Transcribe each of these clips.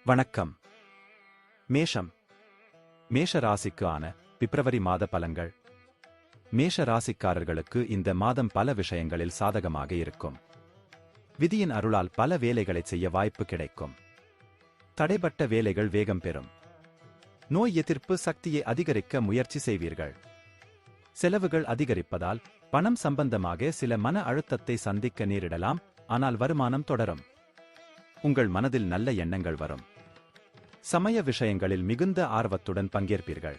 வணக்கம். மேஷம். மேஷ ராசிக்கு ஆன பிப்ரவரி மாத பலன்கள். மேஷ ராசிக்காரர்களுக்கு இந்த மாதம் பல விஷயங்களில் சாதகமாக இருக்கும். விதியின் அருளால் பல வேலைகளை செய்ய வாய்ப்பு கிடைக்கும். தடைபட்ட வேலைகள் வேகம் பெறும். நோய் எதிர்ப்பு சக்தியை அதிகரிக்க முயற்சி செய்வீர்கள். செலவுகள் அதிகரிப்பதால் பணம் சம்பந்தமாக சில மன அழுத்தத்தை சந்திக்க நேரிடலாம், ஆனால் வருமானம் தொடரும். உங்கள் மனதில் நல்ல எண்ணங்கள் வரும். சமய விஷயங்களில் மிகுந்த ஆர்வத்துடன் பங்கேற்பீர்கள்.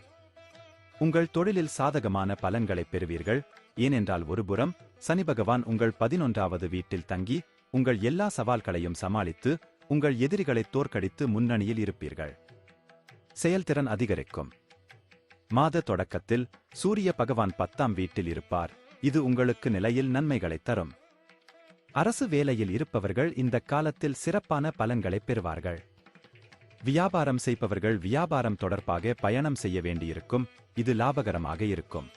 உங்கள் தொழிலில் சாதகமான பலன்களை பெறுவீர்கள். ஏனென்றால் ஒருபுறம் சனி பகவான் உங்கள் 11வது வீட்டில் தங்கி உங்கள் எல்லா சவால்களையும் சமாளித்து உங்கள் எதிரிகளை தோற்கடித்து முன்னணியில் இருப்பீர்கள். செயல்திறன் அதிகரிக்கும். மாத தொடக்கத்தில் சூரிய பகவான் 10ஆம் வீட்டில் இருப்பார். இது உங்களுக்கு நிலையில் நன்மைகளை தரும். அரசு வேலையில் இருப்பவர்கள் இந்த காலத்தில் சிறப்பான பலன்களை பெறுவார்கள். வியாபாரம் செய்பவர்கள் வியாபாரம் தொடர்பாக பயணம் செய்ய வேண்டியிருக்கும். இது லாபகரமாக இருக்கும்.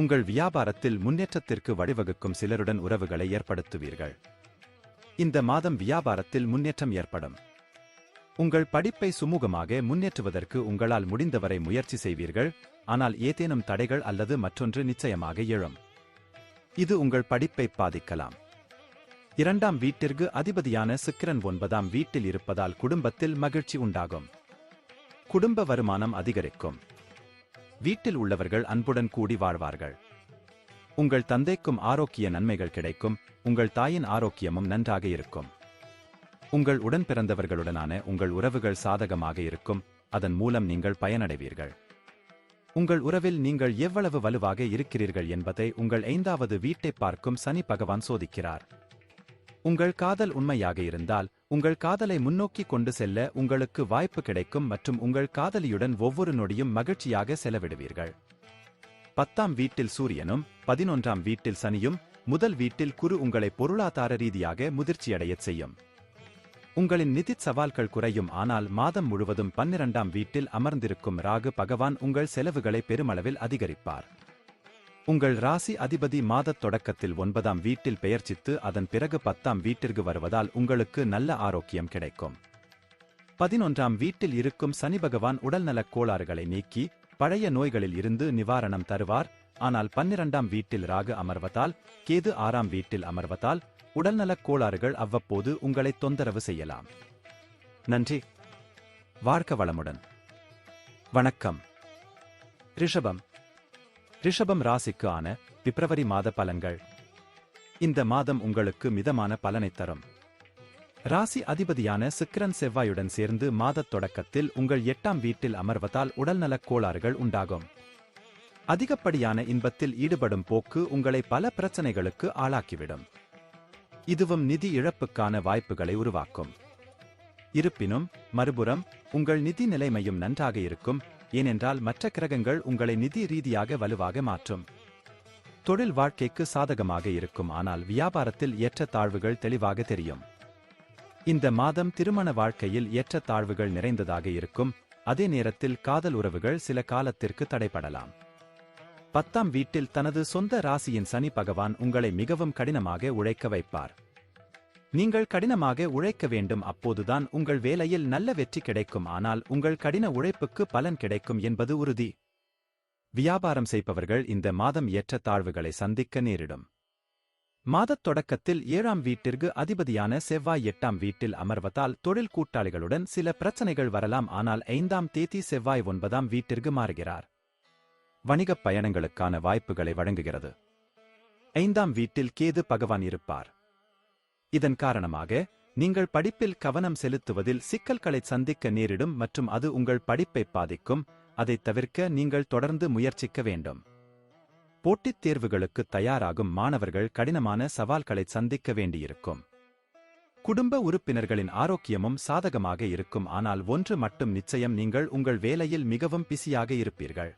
உங்கள் வியாபாரத்தில் முன்னேற்றத்திற்கு வழிவகுக்கும் சிலருடன் உறவுகளை ஏற்படுத்துவீர்கள். இந்த மாதம் வியாபாரத்தில் முன்னேற்றம் ஏற்படும். உங்கள் படிப்பை சுமூகமாக முன்னேற்றுவதற்கு உங்களால் முடிந்தவரை முயற்சி செய்வீர்கள். ஆனால் ஏதேனும் தடைகள் அல்லது மற்றொன்று நிச்சயமாக எழும். இது உங்கள் படிப்பை பாதிக்கலாம். 2ஆம் வீட்டிற்கு அதிபதியான சுக்கிரன் 9ஆம் வீட்டில் இருப்பதால் குடும்பத்தில் மகிழ்ச்சி உண்டாகும். குடும்ப வருமானம் அதிகரிக்கும். வீட்டில் உள்ளவர்கள் அன்புடன் கூடி வாழ்வார்கள். உங்கள் தந்தைக்கும் ஆரோக்கிய நன்மைகள் கிடைக்கும். உங்கள் தாயின் ஆரோக்கியமும் நன்றாக இருக்கும். உங்கள் உடன் பிறந்தவர்களுடனான உங்கள் உறவுகள் சாதகமாக இருக்கும். அதன் மூலம் நீங்கள் பயனடைவீர்கள். உங்கள் உறவில் நீங்கள் எவ்வளவு வலுவாக இருக்கிறீர்கள் என்பதை உங்கள் 5வது வீட்டை பார்க்கும் சனி பகவான் சோதிக்கிறார். உங்கள் காதல் உண்மையாக இருந்தால் உங்கள் காதலை முன்னோக்கி கொண்டு செல்ல உங்களுக்கு வாய்ப்பு கிடைக்கும் மற்றும் உங்கள் காதலியுடன் ஒவ்வொரு நொடியும் மகிழ்ச்சியாக செலவிடுவீர்கள். 10ஆம் வீட்டில் சூரியனும் 11ஆம் வீட்டில் சனியும் முதல் வீட்டில் குரு உங்களை பொருளாதார ரீதியாக முதிர்ச்சியடையச் செய்யும். உங்களின் நிதி சவால்கள் குறையும். ஆனால் மாதம் முழுவதும் 12ஆம் வீட்டில் அமர்ந்திருக்கும் ராகு பகவான் உங்கள் செலவுகளை பெருமளவில் அதிகரிப்பார். உங்கள் ராசி அதிபதி மாதத் தொடக்கத்தில் 9ஆம் வீட்டில் பெயர்ச்சித்து அதன் பிறகு 10ஆம் வீட்டிற்கு வருவதால் உங்களுக்கு நல்ல ஆரோக்கியம் கிடைக்கும். 11ஆம் வீட்டில் இருக்கும் சனி பகவான் உடல்நலக் கோளாறுகளை நீக்கி பழைய நோய்களில் இருந்து நிவாரணம் தருவார். ஆனால் 12ஆம் வீட்டில் ராகு அமர்வதால், கேது 6ஆம் வீட்டில் அமர்வதால் உடல்நலக் கோளாறுகள் அவ்வப்போது உங்களை தொந்தரவு செய்யலாம். நன்றி. வாழ்க வளமுடன். வணக்கம். ரிஷபம். ரிஷபம் ராசிக்கு ஆன பிப்ரவரி மாத பலன்கள். இந்த மாதம் உங்களுக்கு மிதமான பலனை தரும். ராசி அதிபதியான சுக்கிரன் செவ்வாயுடன் சேர்ந்து மாதத் தொடக்கத்தில் உங்கள் 8ஆம் வீட்டில் அமர்வதால் உடல்நலக் கோளாறுகள் உண்டாகும். அதிகப்படியான இன்பத்தில் ஈடுபடும் போக்கு உங்களை பல பிரச்சனைகளுக்கு ஆளாக்கிவிடும். இதுவும் நிதி இழப்புக்கான வாய்ப்புகளை உருவாக்கும். இருப்பினும் மறுபுறம் உங்கள் நிதி நிலைமையும் நன்றாக இருக்கும். ஏனென்றால் மற்ற கிரகங்கள் உங்களை நிதி ரீதியாக வலுவாக மாற்றும். தொழில் வாழ்க்கைக்கு சாதகமாக இருக்கும். ஆனால் வியாபாரத்தில் ஏற்ற தாழ்வுகள் தெளிவாக தெரியும். இந்த மாதம் திருமண வாழ்க்கையில் ஏற்ற தாழ்வுகள் நிறைந்ததாக இருக்கும். அதே நேரத்தில் காதல் உறவுகள் சில காலத்திற்கு தடைபடலாம். 10ஆம் வீட்டில் தனது சொந்த ராசியின் சனி பகவான் உங்களை மிகவும் கடினமாக உழைக்க வைப்பார். நீங்கள் கடினமாக உழைக்க வேண்டும். அப்போதுதான் உங்கள் வேலையில் நல்ல வெற்றி கிடைக்கும். ஆனால் உங்கள் கடின உழைப்புக்கு பலன் கிடைக்கும் என்பது உறுதி. வியாபாரம் செய்பவர்கள் இந்த மாதம் ஏற்ற தாழ்வுகளை சந்திக்க நேரிடும். மாதத் தொடக்கத்தில் 7ஆம் வீட்டிற்கு அதிபதியான செவ்வாய் 8ஆம் வீட்டில் அமர்வதால் தொழில் கூட்டாளிகளுடன் சில பிரச்சனைகள் வரலாம். ஆனால் 5ஆம் தேதி செவ்வாய் 9ஆம் வீட்டிற்கு மாறுகிறார். வணிகப் பயணங்களுக்கான வாய்ப்புகளை வழங்குகிறது. 5ஆம் வீட்டில் கேது பகவான் இருப்பார். இதன் காரணமாக நீங்கள் படிப்பில் கவனம் செலுத்துவதில் சிக்கல்களை சந்திக்க நேரிடும் மற்றும் அது உங்கள் படிப்பை பாதிக்கும். அதைத் தவிர்க்க நீங்கள் தொடர்ந்து முயற்சிக்க வேண்டும். போட்டித் தேர்வுகளுக்கு தயாராகும் மாணவர்கள் கடினமான சவால்களை சந்திக்க வேண்டியிருக்கும். குடும்ப உறுப்பினர்களின் ஆரோக்கியமும் சாதகமாக இருக்கும். ஆனால் ஒன்று மட்டும் நிச்சயம், நீங்கள் உங்கள் வேலையில் மிகவும் பிஸியாக இருப்பீர்கள்.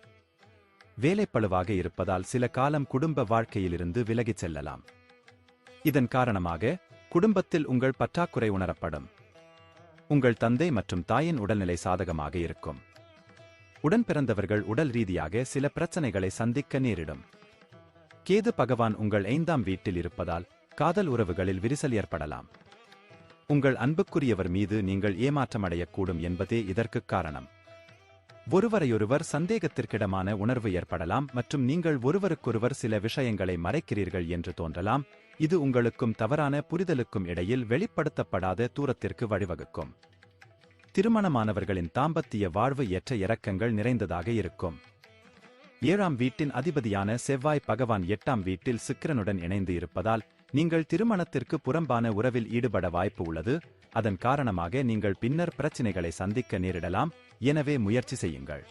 வேலைப்பளுவாக இருப்பதால் சில காலம் குடும்ப வாழ்க்கையிலிருந்து விலகிச் செல்லலாம். இதன் காரணமாக குடும்பத்தில் உங்கள் பற்றாக்குறை உணரப்படும். உங்கள் தந்தை மற்றும் தாயின் உடல்நிலை சாதகமாக இருக்கும். உடன் பிறந்தவர்கள் உடல் ரீதியாக சில பிரச்சனைகளை சந்திக்க நேரிடும். கேது பகவான் உங்கள் 5ஆம் வீட்டில் இருப்பதால் காதல் உறவுகளில் விரிசல் ஏற்படலாம். உங்கள் அன்புக்குரியவர் மீது நீங்கள் ஏமாற்றமடையக்கூடும் என்பதே இதற்குக் காரணம். ஒருவரையொருவர் சந்தேகத்திற்கிடமான உணர்வு ஏற்படலாம் மற்றும் நீங்கள் ஒருவருக்கொருவர் சில விஷயங்களை மறைக்கிறீர்கள் என்று தோன்றலாம். இது உங்களுக்கும் தவறான புரிதலுக்கும் இடையில் வெளிப்படுத்தப்படாத தூரத்திற்கு வழிவகுக்கும். திருமணமானவர்களின் தாம்பத்திய வாழ்வு ஏற்ற இறக்கங்கள் நிறைந்ததாக இருக்கும். 7ஆம் வீட்டின் அதிபதியான செவ்வாய் பகவான் 8ஆம் வீட்டில் சுக்கிரனுடன் இணைந்து இருப்பதால் நீங்கள் திருமணத்திற்கு புறம்பான உறவில் ஈடுபட வாய்ப்பு உள்ளது. அதன் காரணமாக நீங்கள் பின்னர் பிரச்சினைகளை சந்திக்க நேரிடலாம். எனவே முயற்சி செய்யுங்கள்.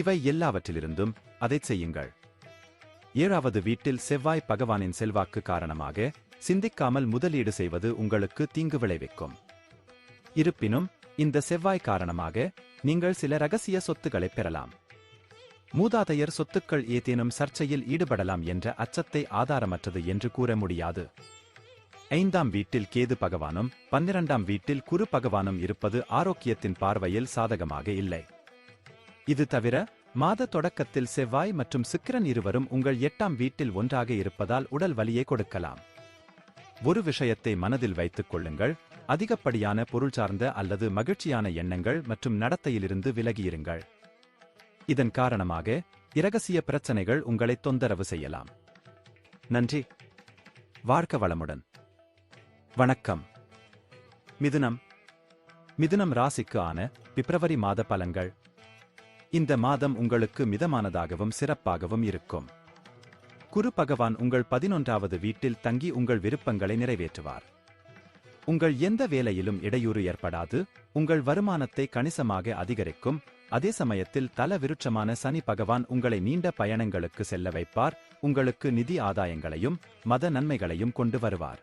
இவை எல்லாவற்றிலிருந்தும் அதைச் செய்யுங்கள். 7வது வீட்டில் செவ்வாய் பகவானின் செல்வாக்கு காரணமாக சிந்திக்காமல் முதலீடு செய்வது உங்களுக்கு தீங்கு விளைவிக்கும். இருப்பினும் இந்த செவ்வாய் காரணமாக நீங்கள் சில ரகசிய சொத்துக்களை பெறலாம். மூதாதையர் சொத்துக்கள் ஏதேனும் சர்ச்சையில் ஈடுபடலாம் என்ற அச்சத்தை ஆதாரமற்றது என்று கூற முடியாது. 5ஆம் வீட்டில் கேது பகவானும் 12ஆம் வீட்டில் குரு பகவானும் இருப்பது ஆரோக்கியத்தின் பார்வையில் சாதகமாக இல்லை. இது தவிர மாத தொடக்கத்தில் செவ்வாய் மற்றும் சுக்கிரன் இருவரும் உங்கள் 8ஆம் வீட்டில் ஒன்றாக இருப்பதால் உடல் வலியை கொடுக்கலாம். ஒரு விஷயத்தை மனதில் வைத்துக் கொள்ளுங்கள். அதிகப்படியான பொருள் சார்ந்த அல்லது மகிழ்ச்சியான எண்ணங்கள் மற்றும் நடத்தையிலிருந்து விலகியிருங்கள். இதன் காரணமாக இரகசிய பிரச்சனைகள் உங்களை தொந்தரவு செய்யலாம். நன்றி. வாழ்க வளமுடன். வணக்கம். மிதுனம் ராசிக்கு ஆன பிப்ரவரி மாத பலன்கள். இந்த மாதம் உங்களுக்கு மிதமானதாகவும் சிறப்பாகவும் இருக்கும். குரு பகவான் உங்கள் 11வது வீட்டில் தங்கி உங்கள் விருப்பங்களை நிறைவேற்றுவார். உங்கள் எந்த வேலையிலும் இடையூறு ஏற்படாது. உங்கள் வருமானத்தை கணிசமாக அதிகரிக்கும். அதே சமயத்தில் தல விருட்சமான சனி பகவான் உங்களை நீண்ட பயணங்களுக்கு செல்ல வைப்பார். உங்களுக்கு நிதி ஆதாயங்களையும் மத நன்மைகளையும் கொண்டு வருவார்.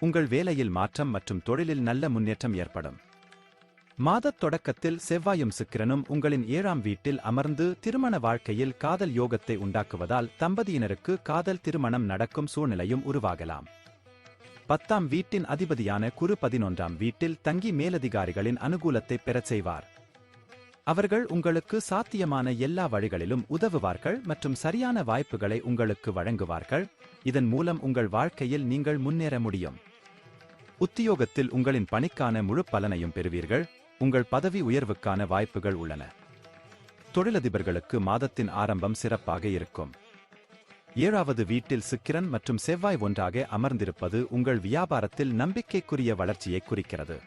உங்கள் வேலையில் மாற்றம் மற்றும் தொழிலில் நல்ல முன்னேற்றம் ஏற்படும். மாதத் தொடக்கத்தில் செவ்வாயும் சுக்கிரனும் உங்களின் 7ஆம் வீட்டில் அமர்ந்து திருமண வாழ்க்கையில் காதல் யோகத்தை உண்டாக்குவதால் தம்பதியினருக்கு காதல் திருமணம் நடக்கும் சூழ்நிலையும் உருவாகலாம். 10ஆம் வீட்டின் அதிபதியான குரு 11ஆம் வீட்டில் தங்கி மேலதிகாரிகளின் அனுகூலத்தை பெறச் செய்வார். அவர்கள் உங்களுக்கு சாத்தியமான எல்லா வழிகளிலும் உதவுவார்கள் மற்றும் சரியான வாய்ப்புகளை உங்களுக்கு வழங்குவார்கள். இதன் மூலம் உங்கள் வாழ்க்கையில் நீங்கள் முன்னேற முடியும். உத்தியோகத்தில் உங்களின் பணிக்கான முழு பலனையும் பெறுவீர்கள். உங்கள் பதவி உயர்வுக்கான வாய்ப்புகள் உள்ளன. தொழிலதிபர்களுக்கு மாதத்தின் ஆரம்பம் சிறப்பாக இருக்கும். 7வது வீட்டில் சுக்கிரன் மற்றும் செவ்வாய் ஒன்றாக அமர்ந்திருப்பது உங்கள் வியாபாரத்தில் நம்பிக்கைக்குரிய வளர்ச்சியை குறிக்கிறது.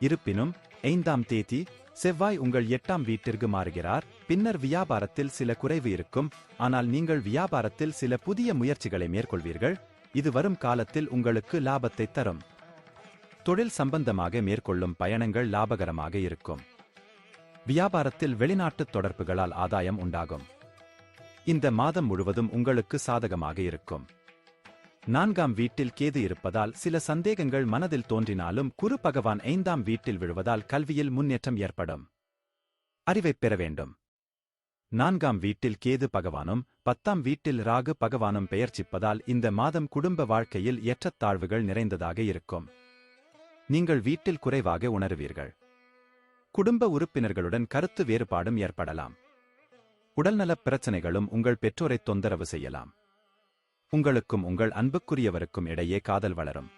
இருப்பினும் 5ஆம் தேதி செவ்வாய் உங்கள் 8ஆம் வீட்டிற்கு மாறுகிறார். பின்னர் வியாபாரத்தில் சில குறைவு இருக்கும். ஆனால் நீங்கள் வியாபாரத்தில் சில புதிய முயற்சிகளை மேற்கொள்வீர்கள். இது வரும் காலத்தில் உங்களுக்கு லாபத்தை தரும். தொழில் சம்பந்தமாக மேற்கொள்ளும் பயணங்கள் லாபகரமாக இருக்கும். வியாபாரத்தில் வெளிநாட்டு தொடர்புகளால் ஆதாயம் உண்டாகும். இந்த மாதம் முழுவதும் உங்களுக்கு சாதகமாக இருக்கும். 4ஆம் வீட்டில் கேது இருப்பதால் சில சந்தேகங்கள் மனதில் தோன்றினாலும் குரு பகவான் 5ஆம் வீட்டில் விழுவதால் கல்வியில் முன்னேற்றம் ஏற்படும். அறிவைப் பெற வேண்டும். 4ஆம் வீட்டில் கேது பகவானும் 10ஆம் வீட்டில் ராகு பகவானும் பெயர்ச்சிப்பதால் இந்த மாதம் குடும்ப வாழ்க்கையில் ஏற்றத்தாழ்வுகள் நிறைந்ததாக இருக்கும். நீங்கள் வீட்டில் குறைவாக உணருவீர்கள். குடும்ப உறுப்பினர்களுடன் கருத்து வேறுபாடும் ஏற்படலாம். உடல்நலப் பிரச்சனைகளும் உங்கள் பெற்றோரை தொந்தரவு செய்யலாம். உங்களுக்கும் உங்கள் அன்புக்குரியவருக்கும் இடையே காதல் வளரும்.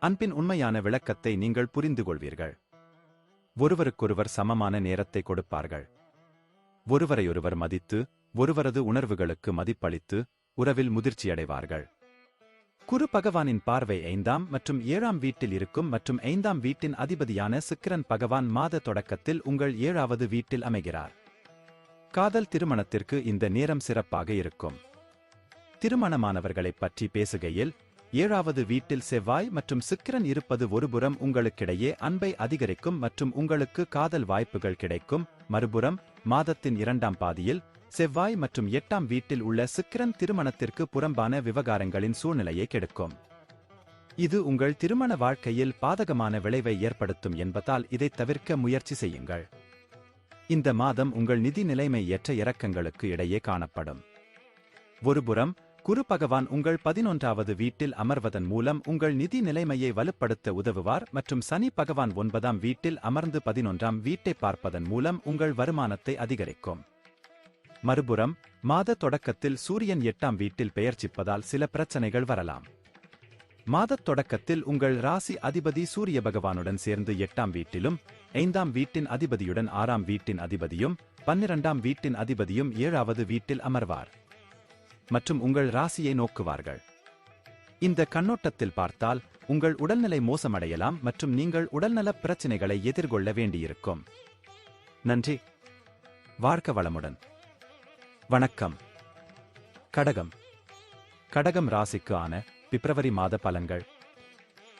அன்பின் உண்மையான விளக்கத்தை நீங்கள் புரிந்து கொள்வீர்கள். ஒருவருக்கொருவர் சமமான நேரத்தை கொடுப்பார்கள். ஒருவரையொருவர் மதித்து ஒருவரது உணர்வுகளுக்கு மதிப்பளித்து உறவில் முதிர்ச்சியடைவார்கள். குரு பகவானின் பார்வை 5ஆம் மற்றும் 7ஆம் வீட்டில் இருக்கும் மற்றும் 5ஆம் வீட்டின் அதிபதியான சுக்கிரன் பகவான் மாத தொடக்கத்தில் உங்கள் 7வது வீட்டில் அமைகிறார். காதல் திருமணத்திற்கு இந்த நேரம் சிறப்பாக இருக்கும். திருமணமானவர்களைப் பற்றி பேசுகையில் 7வது வீட்டில் செவ்வாய் மற்றும் சுக்கிரன் இருப்பது ஒருபுறம் உங்களுக்கிடையே அன்பை அதிகரிக்கும் மற்றும் உங்களுக்கு காதல் வாய்ப்புகள் கிடைக்கும். மறுபுறம் மாதத்தின் 2ஆம் பாதியில் செவ்வாய் மற்றும் 8ஆம் வீட்டில் உள்ள சுக்கிரன் திருமணத்திற்கு புறம்பான விவகாரங்களின் சூழ்நிலையை கெடுக்கும். இது உங்கள் திருமண வாழ்க்கையில் பாதகமான விளைவை ஏற்படுத்தும் என்பதால் இதை தவிர்க்க முயற்சி செய்யுங்கள். இந்த மாதம் உங்கள் நிதி நிலைமை ஏற்ற இறக்கங்களுக்கு இடையே காணப்படும். ஒருபுறம் குரு பகவான் உங்கள் 11வது வீட்டில் அமர்வதன் மூலம் உங்கள் நிதி நிலைமையை வலுப்படுத்த உதவுவார் மற்றும் சனி பகவான் 9ஆம் வீட்டில் அமர்ந்து 11ஆம் வீட்டை பார்ப்பதன் மூலம் உங்கள் வருமானத்தை அதிகரிக்கும். மறுபுறம் மாத தொடக்கத்தில் சூரியன் 8ஆம் வீட்டில் பெயர்ச்சிப்பதால் சில பிரச்சனைகள் வரலாம். மாதத் தொடக்கத்தில் உங்கள் ராசி அதிபதி சூரிய பகவானுடன் சேர்ந்து 8ஆம் வீட்டிலும் 5ஆம் வீட்டின் அதிபதியுடன் 6ஆம் வீட்டின் அதிபதியும் 12ஆம் வீட்டின் அதிபதியும் 7வது வீட்டில் அமர்வார் மற்றும் உங்கள் ராசியை நோக்குவார்கள். இந்த கண்ணோட்டத்தில் பார்த்தால் உங்கள் உடல்நிலை மோசமடையலாம் மற்றும் நீங்கள் உடல்நலப் பிரச்சினைகளை எதிர்கொள்ள வேண்டியிருக்கும். நன்றி. வாழ்க வளமுடன். வணக்கம். கடகம். கடகம் ராசிக்கு ஆன பிப்ரவரி மாத பலன்கள்.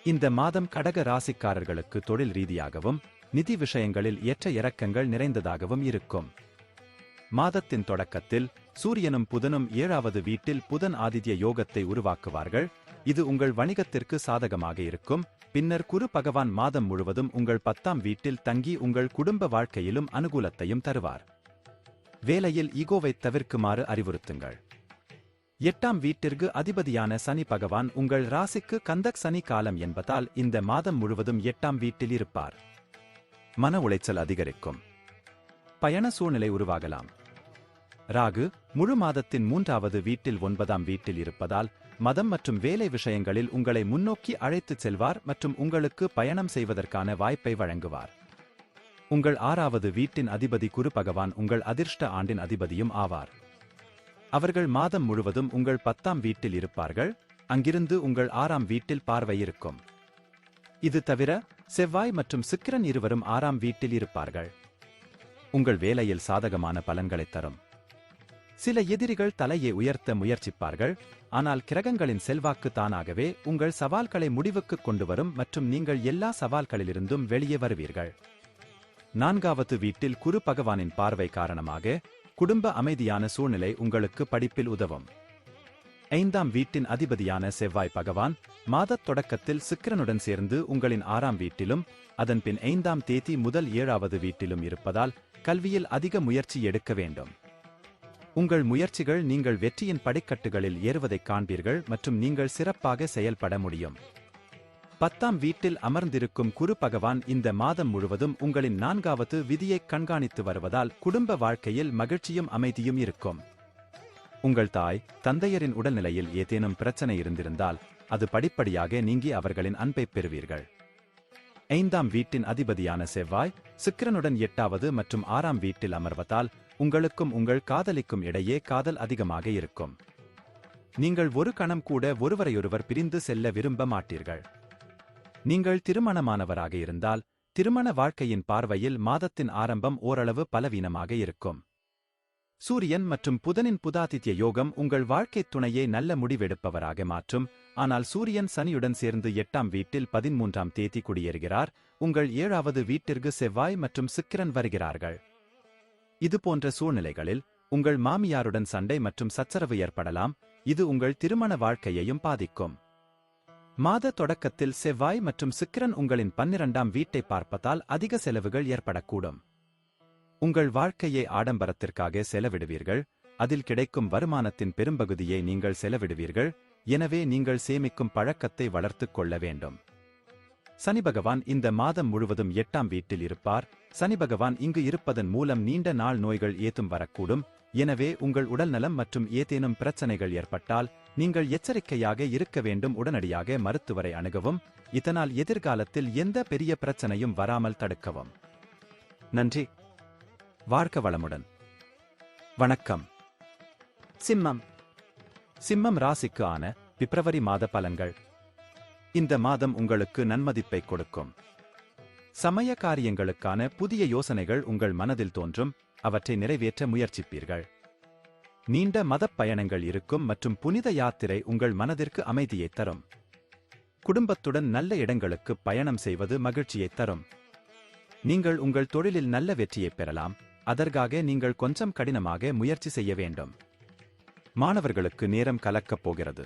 இந்த மாதம் கடக ராசிக்காரர்களுக்கு தொழில் ரீதியாகவும் நிதி விஷயங்களில் ஏற்ற இறக்கங்கள் நிறைந்ததாகவும் இருக்கும். மாதத்தின் தொடக்கத்தில் சூரியனும் புதனும் 7வது வீட்டில் புதன் ஆதித்ய யோகத்தை உருவாக்குவார்கள். இது உங்கள் வணிகத்திற்கு சாதகமாக இருக்கும். பின்னர் குரு பகவான் மாதம் முழுவதும் உங்கள் 10ஆம் வீட்டில் தங்கி உங்கள் குடும்ப வாழ்க்கையிலும் அனுகூலத்தையும் தருவார். வேலையில் ஈகோவை தவிர்க்குமாறு அறிவுறுத்துங்கள். 8ஆம் வீட்டிற்கு அதிபதியான சனி பகவான் உங்கள் ராசிக்கு கந்தக் சனி காலம் என்பதால் இந்த மாதம் முழுவதும் 8ஆம் வீட்டில் இருப்பார். மன உளைச்சல் அதிகரிக்கும். பயண சூழ்நிலை உருவாகலாம். ராகு முழு மாதத்தின் 3வது வீட்டில் 9ஆம் வீட்டில் இருப்பதால் மதம் மற்றும் வேலை விஷயங்களில் உங்களை முன்னோக்கி அழைத்துச் செல்வார் மற்றும் உங்களுக்கு பயணம் செய்வதற்கான வாய்ப்பை வழங்குவார். உங்கள் 6வது வீட்டின் அதிபதி குரு பகவான் உங்கள் அதிர்ஷ்ட ஆண்டின் அதிபதியும் ஆவார். அவர்கள் மாதம் முழுவதும் உங்கள் 10ஆம் வீட்டில் இருப்பார்கள். அங்கிருந்து உங்கள் 6ஆம் வீட்டில் பார்வை இருக்கும். இது தவிர செவ்வாய் மற்றும் சுக்கிரன் இருவரும் 6ஆம் வீட்டில் இருப்பார்கள். உங்கள் வேலையில் சாதகமான பலன்களைத் தரும். சில எதிரிகள் தலையை உயர்த்த முயற்சிப்பார்கள். ஆனால் கிரகங்களின் செல்வாக்கு தானாகவே உங்கள் சவால்களை முடிவுக்கு கொண்டு வரும் மற்றும் நீங்கள் எல்லா சவால்களிலிருந்தும் வெளியே வருவீர்கள். 4வது வீட்டில் குரு பகவானின் பார்வை காரணமாக குடும்ப அமைதியான சூழ்நிலை உங்களுக்கு படிப்பில் உதவும். 5ஆம் வீட்டின் அதிபதியான செவ்வாய் பகவான் மாதத் தொடக்கத்தில் சுக்கிரனுடன் சேர்ந்து உங்களின் 6ஆம் வீட்டிலும் அதன் பின் 5ஆம் தேதி முதல் 7வது வீட்டிலும் இருப்பதால் கல்வியில் அதிக முயற்சி எடுக்க வேண்டும். உங்கள் முயற்சிகள் நீங்கள் வெற்றியின் படிக்கட்டுகளில் ஏறுவதைக் காண்பீர்கள் மற்றும் நீங்கள் சிறப்பாக செயல்பட முடியும். 10ஆம் வீட்டில் அமர்ந்திருக்கும் குரு பகவான் இந்த மாதம் முழுவதும் உங்களின் 4வது விதியைக் கண்காணித்து வருவதால் குடும்ப வாழ்க்கையில் மகிழ்ச்சியும் அமைதியும் இருக்கும். உங்கள் தாய் தந்தையரின் உடல்நிலையில் ஏதேனும் பிரச்சனை இருந்திருந்தால் அது படிப்படியாக நீங்கி அவர்களின் அன்பைப் பெறுவீர்கள். 5ஆம் வீட்டின் அதிபதியான செவ்வாய் சுக்கிரனுடன் 8வது மற்றும் 6ஆம் வீட்டில் அமர்வதால் உங்களுக்கும் உங்கள் காதலிக்கும் இடையே காதல் அதிகமாக இருக்கும். நீங்கள் ஒரு கணம் கூட ஒருவரையொருவர் பிரிந்து செல்ல விரும்ப மாட்டீர்கள். நீங்கள் திருமணமானவராக இருந்தால் திருமண வாழ்க்கையின் பார்வையில் மாதத்தின் ஆரம்பம் ஓரளவு பலவீனமாக இருக்கும். சூரியன் மற்றும் புதனின் புதாதித்ய யோகம் உங்கள் வாழ்க்கைத் துணையை நல்ல முடிவெடுப்பவராக மாற்றும். ஆனால் சூரியன் சனியுடன் சேர்ந்து 8ஆம் வீட்டில் 13ஆம் தேதி குடியேறுகிறார். உங்கள் 7வது வீட்டிற்கு செவ்வாய் மற்றும் சுக்கிரன் வருகிறார்கள். இதுபோன்ற சூழ்நிலைகளில் உங்கள் மாமியாருடன் சண்டை மற்றும் சச்சரவு ஏற்படலாம். இது உங்கள் திருமண வாழ்க்கையையும் பாதிக்கும். மாத தொடக்கத்தில் செவ்வாய் மற்றும் சுக்கிரன் உங்களின் 12ஆம் வீட்டை பார்ப்பதால் அதிக செலவுகள் ஏற்படக்கூடும். உங்கள் வாழ்க்கையை ஆடம்பரத்திற்காக செலவிடுவீர்கள். அதில் கிடைக்கும் வருமானத்தின் பெரும்பகுதியை நீங்கள் செலவிடுவீர்கள். எனவே நீங்கள் சேமிக்கும் பழக்கத்தை வளர்த்துக் கொள்ள வேண்டும். சனி பகவான் இந்த மாதம் முழுவதும் 8ஆம் வீட்டில் இருப்பார். சனி பகவான் இங்கு இருப்பதன் மூலம் நீண்ட நாள் நோய்கள் ஏதும் வரக்கூடும். எனவே உங்கள் உடல்நலம் மற்றும் ஏதேனும் பிரச்சனைகள் ஏற்பட்டால் நீங்கள் எச்சரிக்கையாக இருக்க வேண்டும். உடனடியாக மருத்துவரை அணுகவும். இதனால் எதிர்காலத்தில் எந்த பெரிய பிரச்சனையும் வராமல் தடுக்கவும். நன்றி. வாழ்க வளமுடன். வணக்கம். சிம்மம். சிம்மம் ராசிக்கு ஆன பிப்ரவரி மாத பலன்கள். இந்த மாதம் உங்களுக்கு நன்மதிப்பை கொடுக்கும். சமய காரியங்களுக்கான புதிய யோசனைகள் உங்கள் மனதில் தோன்றும். அவற்றை நிறைவேற்ற முயற்சிப்பீர்கள். நீண்ட மதப் பயணங்கள் இருக்கும் மற்றும் புனித யாத்திரை உங்கள் மனதிற்கு அமைதியைத் தரும். குடும்பத்துடன் நல்ல இடங்களுக்கு பயணம் செய்வது மகிழ்ச்சியைத் தரும். நீங்கள் உங்கள் தொழிலில் நல்ல வெற்றியைப் பெறலாம். அதற்காக நீங்கள் கொஞ்சம் கடினமாக முயற்சி செய்ய வேண்டும். மாணவர்களுக்கு நேரம் கலக்கப் போகிறது.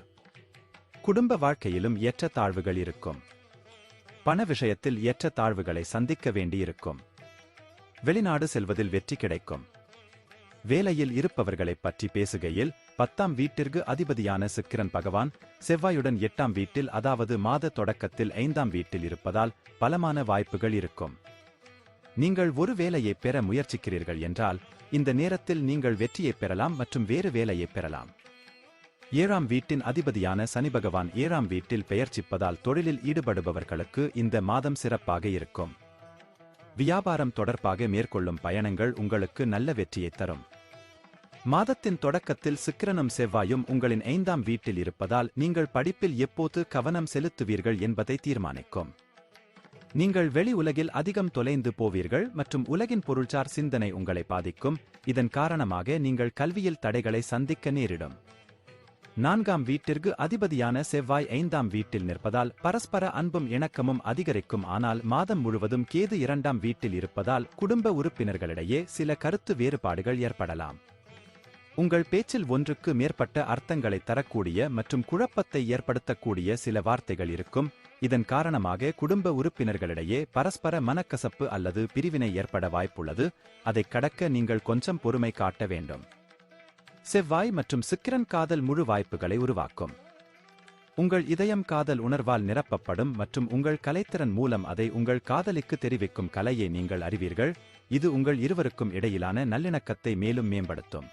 குடும்ப வாழ்க்கையிலும் ஏற்ற தாழ்வுகள் இருக்கும். பண விஷயத்தில் ஏற்ற தாழ்வுகளை சந்திக்க வேண்டியிருக்கும். வெளிநாடு செல்வதில் வெற்றி கிடைக்கும். வேலையில் இருப்பவர்களைப் பற்றி பேசுகையில் 10ஆம் வீட்டிற்கு அதிபதியான சுக்கிரன் பகவான் செவ்வாயுடன் 8ஆம் வீட்டில் அதாவது மாத தொடக்கத்தில் 5ஆம் வீட்டில் இருப்பதால் பலமான வாய்ப்புகள் இருக்கும். நீங்கள் ஒரு வேலையை பெற முயற்சிக்கிறீர்கள் என்றால் இந்த நேரத்தில் நீங்கள் வெற்றியை பெறலாம் மற்றும் வேறு வேலையை பெறலாம். ஏழாம் வீட்டின் அதிபதியான சனி பகவான் 7ஆம் வீட்டில் பெயர்ச்சிப்பதால் தொழிலில் ஈடுபடுபவர்களுக்கு இந்த மாதம் சிறப்பாக இருக்கும். வியாபாரம் தொடர்பாக மேற்கொள்ளும் பயணங்கள் உங்களுக்கு நல்ல வெற்றியை தரும். மாதத்தின் தொடக்கத்தில் சுக்கிரனும் செவ்வாயும் உங்களின் 5ஆம் வீட்டில் இருப்பதால் நீங்கள் படிப்பில் எப்போது கவனம் செலுத்துவீர்கள் என்பதை தீர்மானிக்கும். நீங்கள் வெளி உலகில் அதிகம் தொலைந்து போவீர்கள் மற்றும் உலகின் பொருள்சார் சிந்தனை உங்களை பாதிக்கும். இதன் காரணமாக நீங்கள் கல்வியில் தடைகளை சந்திக்க நேரிடும். 4ஆம் வீட்டிற்கு அதிபதியான செவ்வாய் 5ஆம் வீட்டில் நிற்பதால் பரஸ்பர அன்பும் இணக்கமும் அதிகரிக்கும். ஆனால் மாதம் முழுவதும் கேது 2ஆம் வீட்டில் இருப்பதால் குடும்ப உறுப்பினர்களிடையே சில கருத்து வேறுபாடுகள் ஏற்படலாம். உங்கள் பேச்சில் ஒன்றுக்கு மேற்பட்ட அர்த்தங்களை தரக்கூடிய மற்றும் குழப்பத்தை ஏற்படுத்தக்கூடிய சில வார்த்தைகள் இருக்கும். இதன் காரணமாக குடும்ப உறுப்பினர்களிடையே பரஸ்பர மனக்கசப்பு அல்லது பிரிவினை ஏற்பட வாய்ப்புள்ளது. அதை கடக்க நீங்கள் கொஞ்சம் பொறுமை காட்ட வேண்டும். செவ்வாய் மற்றும் சுக்கிரன் காதல் முழு வாய்ப்புகளை உருவாக்கும். உங்கள் இதயம் காதல் உணர்வால் நிரப்பப்படும் மற்றும் உங்கள் கலைத்திறன் மூலம் அதை உங்கள் காதலிக்கு தெரிவிக்கும் கலையை நீங்கள் அறிவீர்கள். இது உங்கள் இருவருக்கும் இடையிலான நல்லிணக்கத்தை மேலும் மேம்படுத்தும்.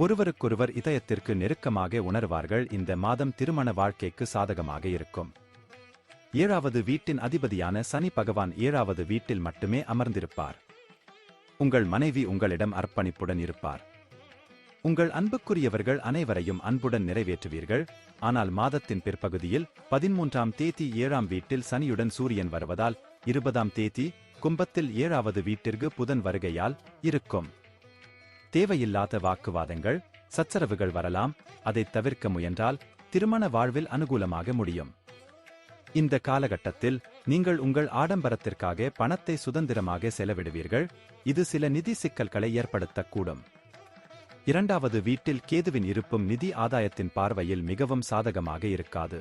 ஒருவருக்கொருவர் இதயத்திற்கு நெருக்கமாக உணர்வார்கள். இந்த மாதம் திருமண வாழ்க்கைக்கு சாதகமாக இருக்கும். 7வது வீட்டின் அதிபதியான சனி பகவான் 7வது வீட்டில் மட்டுமே அமர்ந்திருப்பார். உங்கள் மனைவி உங்களிடம் அர்ப்பணிப்புடன் இருப்பார். உங்கள் அன்புக்குரியவர்கள் அனைவரையும் அன்புடன் நிறைவேற்றுவீர்கள். ஆனால் மாதத்தின் பிற்பகுதியில் 13ஆம் தேதி 7ஆம் வீட்டில் சனியுடன் சூரியன் வருவதால் 20ஆம் தேதி கும்பத்தில் 7வது வீட்டிற்கு புதன் வருகையால் இருக்கும். தேவையில்லாத வாக்குவாதங்கள், சச்சரவுகள் வரலாம். அதை தவிர்க்க முயன்றால் திருமண வாழ்வில் அனுகூலமாக முடியும். இந்த காலகட்டத்தில் நீங்கள் உங்கள் ஆடம்பரத்திற்காக பணத்தை சுதந்திரமாக செலவிடுவீர்கள். இது சில நிதி சிக்கல்களை ஏற்படுத்தக்கூடும். 2வது வீட்டில் கேதுவின் இருப்பும் நிதி ஆதாயத்தின் பார்வையில் மிகவும் சாதகமாக இருக்காது.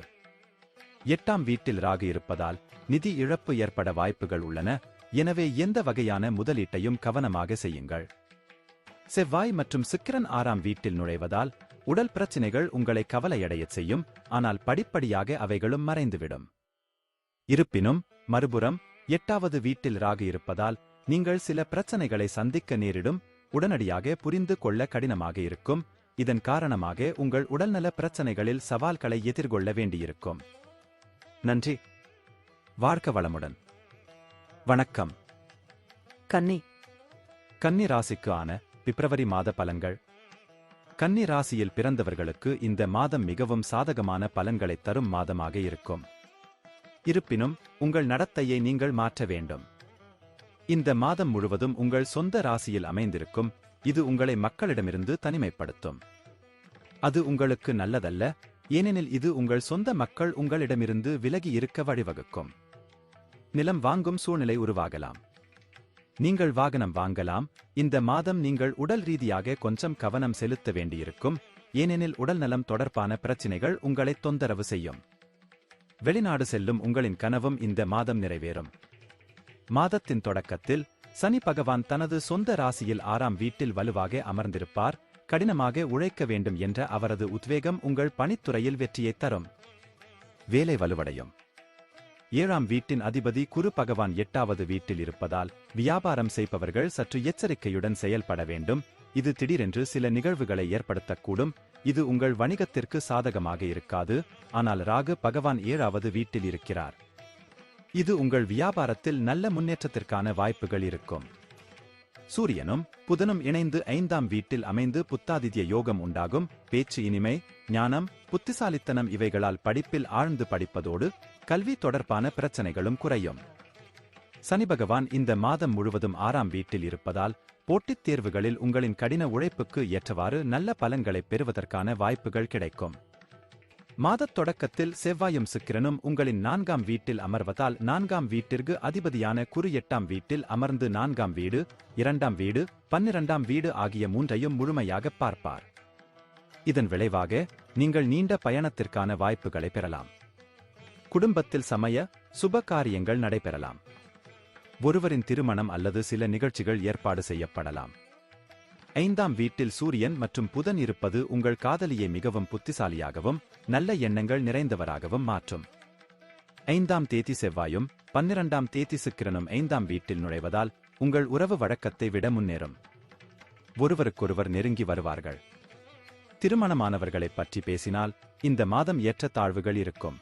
8ஆம் வீட்டில் ராகு இருப்பதால் நிதி இழப்பு ஏற்பட வாய்ப்புகள் உள்ளன. எனவே எந்த வகையான முதலீட்டையும் கவனமாக செய்யுங்கள். செவ்வாய் மற்றும் சுக்கிரன் 6ஆம் வீட்டில் நுழைவதால் உடல் பிரச்சினைகள் உங்களை கவலையடையச் செய்யும். ஆனால் படிப்படியாக அவைகளும் மறைந்துவிடும். இருப்பினும் மறுபுறம் 8வது வீட்டில் ராகு இருப்பதால் நீங்கள் சில பிரச்சனைகளை சந்திக்க நேரிடும். உடனடியாக புரிந்து கொள்ள கடினமாக இருக்கும். இதன் காரணமாக உங்கள் உடல்நல பிரச்சனைகளில் சவால்களை எதிர்கொள்ள வேண்டியிருக்கும். நன்றி. வாழ்க வளமுடன். வணக்கம். கன்னி ராசிக்கு ஆன பிப்ரவரி மாத பலன்கள். கன்னி ராசியில் பிறந்தவர்களுக்கு இந்த மாதம் மிகவும் சாதகமான பலன்களை தரும் மாதமாக இருக்கும். இருப்பினும் உங்கள் நடத்தையை நீங்கள் மாற்ற வேண்டும். இந்த மாதம் முழுவதும் உங்கள் சொந்த ராசியில் அமைந்திருக்கும். இது உங்களை மக்களிடமிருந்து தனிமைப்படுத்தும். அது உங்களுக்கு நல்லதல்ல, ஏனெனில் இது உங்கள் சொந்த மக்கள் உங்களிடமிருந்து விலகி இருக்க வழிவகுக்கும். நிலம் வாங்கும் சூழ்நிலை உருவாகலாம். நீங்கள் வாகனம் வாங்கலாம். இந்த மாதம் நீங்கள் உடல் ரீதியாக கொஞ்சம் கவனம் செலுத்த வேண்டியிருக்கும், ஏனெனில் உடல்நலம் தொடர்பான பிரச்சினைகள் உங்களை தொந்தரவு செய்யும். வெளிநாடு செல்லும் உங்களின் கனவும் இந்த மாதம் நிறைவேறும். மாதத்தின் தொடக்கத்தில் சனி பகவான் தனது சொந்த ராசியில் 6ஆம் வீட்டில் வலுவாக அமர்ந்திருப்பார். கடினமாக உழைக்க வேண்டும் என்ற அவரது உத்வேகம் உங்கள் பணித்துறையில் வெற்றியை தரும். வேலை வலுவடையும். 7ஆம் வீட்டின் அதிபதி குரு பகவான் 8வது வீட்டில் இருப்பதால் வியாபாரம் செய்பவர்கள் சற்று எச்சரிக்கையுடன் செயல்பட வேண்டும். இது திடீரென்று சில நிகழ்வுகளை ஏற்படுத்தக்கூடும். இது உங்கள் வணிகத்திற்கு சாதகமாக இருக்காது. ஆனால் ராகு பகவான் 7வது வீட்டில் இருக்கிறார். இது உங்கள் வியாபாரத்தில் நல்ல முன்னேற்றத்திற்கான வாய்ப்புகள் இருக்கும். சூரியனும் புதனும் இணைந்து 5ஆம் வீட்டில் அமைந்து புத்தாதித்ய யோகம் உண்டாகும். பேச்சு இனிமை, ஞானம், புத்திசாலித்தனம் இவைகளால் படிப்பில் ஆழ்ந்து படிப்பதோடு கல்வி தொடர்பான பிரச்சனைகளும் குறையும். சனி பகவான் இந்த மாதம் முழுவதும் 6ஆம் வீட்டில் இருப்பதால் போட்டித் தேர்வுகளில் உங்களின் கடின உழைப்புக்கு ஏற்றவாறு நல்ல பலன்களை பெறுவதற்கான வாய்ப்புகள் கிடைக்கும். மாதத் தொடக்கத்தில் செவ்வாயும் சுக்கிரனும் உங்களின் 4ஆம் வீட்டில் அமர்வதால் 4ஆம் வீட்டிற்கு அதிபதியான குரு 8ஆம் வீட்டில் அமர்ந்து 4ஆம் வீடு, 2ஆம் வீடு, 12ஆம் வீடு ஆகிய 3ஐயும் முழுமையாக பார்ப்பார். இதன் விளைவாக நீங்கள் நீண்ட பயணத்திற்கான வாய்ப்புகளை பெறலாம். குடும்பத்தில் சமய சுப காரியங்கள் நடைபெறலாம். ஒருவரின் திருமணம் அல்லது சில நிகழ்ச்சிகள் ஏற்பாடு செய்யப்படலாம். 5ஆம் வீட்டில் சூரியன் மற்றும் புதன் இருப்பது உங்கள் காதலியை மிகவும் புத்திசாலியாகவும் நல்ல எண்ணங்கள் நிறைந்தவராகவும் மாற்றும். 5ஆம் தேதி செவ்வாயும் 12ஆம் தேதி சுக்கிரனும் 5ஆம் வீட்டில் நுழைவதால் உங்கள் உறவு வழக்கத்தை விட முன்னேறும். ஒருவருக்கொருவர் நெருங்கி வருவார்கள். திருமணமானவர்களைப் பற்றி பேசினால் இந்த மாதம் ஏற்றத்தாழ்வுகள் இருக்கும்.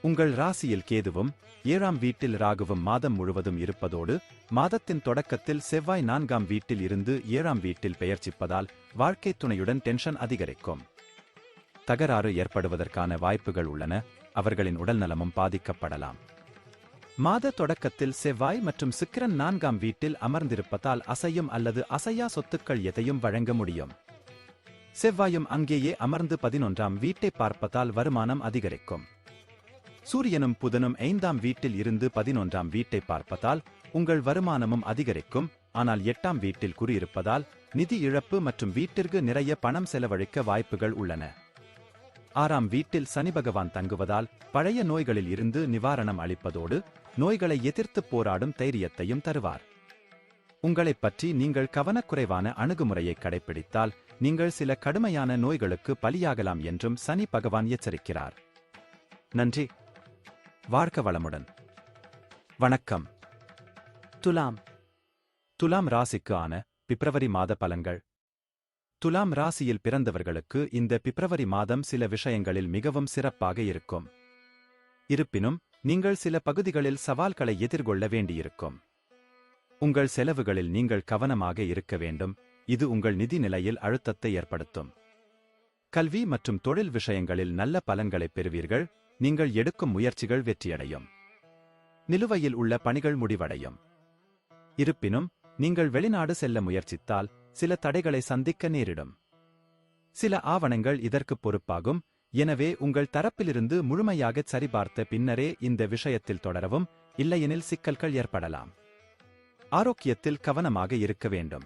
உங்கள் ராசியில் கேதுவும் 7ஆம் வீட்டில் ராகுவும் மாதம் முழுவதும் இருப்பதோடு மாதத்தின் தொடக்கத்தில் செவ்வாய் 4ஆம் வீட்டில் இருந்து 7ஆம் வீட்டில் பெயர்ச்சிப்பதால் வாழ்க்கை துணையுடன் டென்ஷன் அதிகரிக்கும். தகராறு ஏற்படுவதற்கான வாய்ப்புகள் உள்ளன. அவர்களின் உடல்நலமும் பாதிக்கப்படலாம். மாத தொடக்கத்தில் செவ்வாய் மற்றும் சுக்கிரன் 4ஆம் வீட்டில் அமர்ந்திருப்பதால் அசையும் அல்லது அசையா சொத்துக்கள் எதையும் வழங்க முடியும். செவ்வாயும் அங்கேயே அமர்ந்து 11ஆம் வீட்டை பார்ப்பதால் வருமானம் அதிகரிக்கும். சூரியனும் புதனும் 5ஆம் வீட்டில் இருந்து 11ஆம் வீட்டை பார்ப்பதால் உங்கள் வருமானமும் அதிகரிக்கும். ஆனால் 8ஆம் வீட்டில் குறியிருப்பதால் நிதி இழப்பு மற்றும் வீட்டிற்கு நிறைய பணம் செலவழிக்க வாய்ப்புகள் உள்ளன. 6ஆம் வீட்டில் சனி பகவான் தங்குவதால் பழைய நோய்களில் இருந்து நிவாரணம் அளிப்பதோடு நோய்களை எதிர்த்து போராடும் தைரியத்தையும் தருவார். உங்களைப் பற்றி நீங்கள் கவனக்குறைவான அணுகுமுறையை கடைப்பிடித்தால் நீங்கள் சில கடுமையான நோய்களுக்கு பலியாகலாம் என்றும் சனி பகவான் எச்சரிக்கிறார். நன்றி. வாழ்க வளமுடன். வணக்கம். துலாம் ராசிக்கு ஆன பிப்ரவரி மாத பலன்கள். துலாம் ராசியில் பிறந்தவர்களுக்கு இந்த பிப்ரவரி மாதம் சில விஷயங்களில் மிகவும் சிறப்பாக இருக்கும். இருப்பினும் நீங்கள் சில பகுதிகளில் சவால்களை எதிர்கொள்ள வேண்டியிருக்கும். உங்கள் செலவுகளில் நீங்கள் கவனமாக இருக்க வேண்டும். இது உங்கள் நிதி நிலையில் அழுத்தத்தை ஏற்படுத்தும். கல்வி மற்றும் தொழில் விஷயங்களில் நல்ல பலன்களைப் பெறுவீர்கள். நீங்கள் எடுக்கும் முயற்சிகள் வெற்றியடையும். நிலுவையில் உள்ள பணிகள் முடிவடையும். இருப்பினும் நீங்கள் வெளிநாடு செல்ல முயற்சித்தால் சில தடைகளை சந்திக்க நேரிடும். சில ஆவணங்கள் இதற்கு பொறுப்பாகும். எனவே உங்கள் தரப்பிலிருந்து முழுமையாகச் சரிபார்த்த பின்னரே இந்த விஷயத்தில் தொடரவும். இல்லையெனில் சிக்கல்கள் ஏற்படலாம். ஆரோக்கியத்தில் கவனமாக இருக்க வேண்டும்.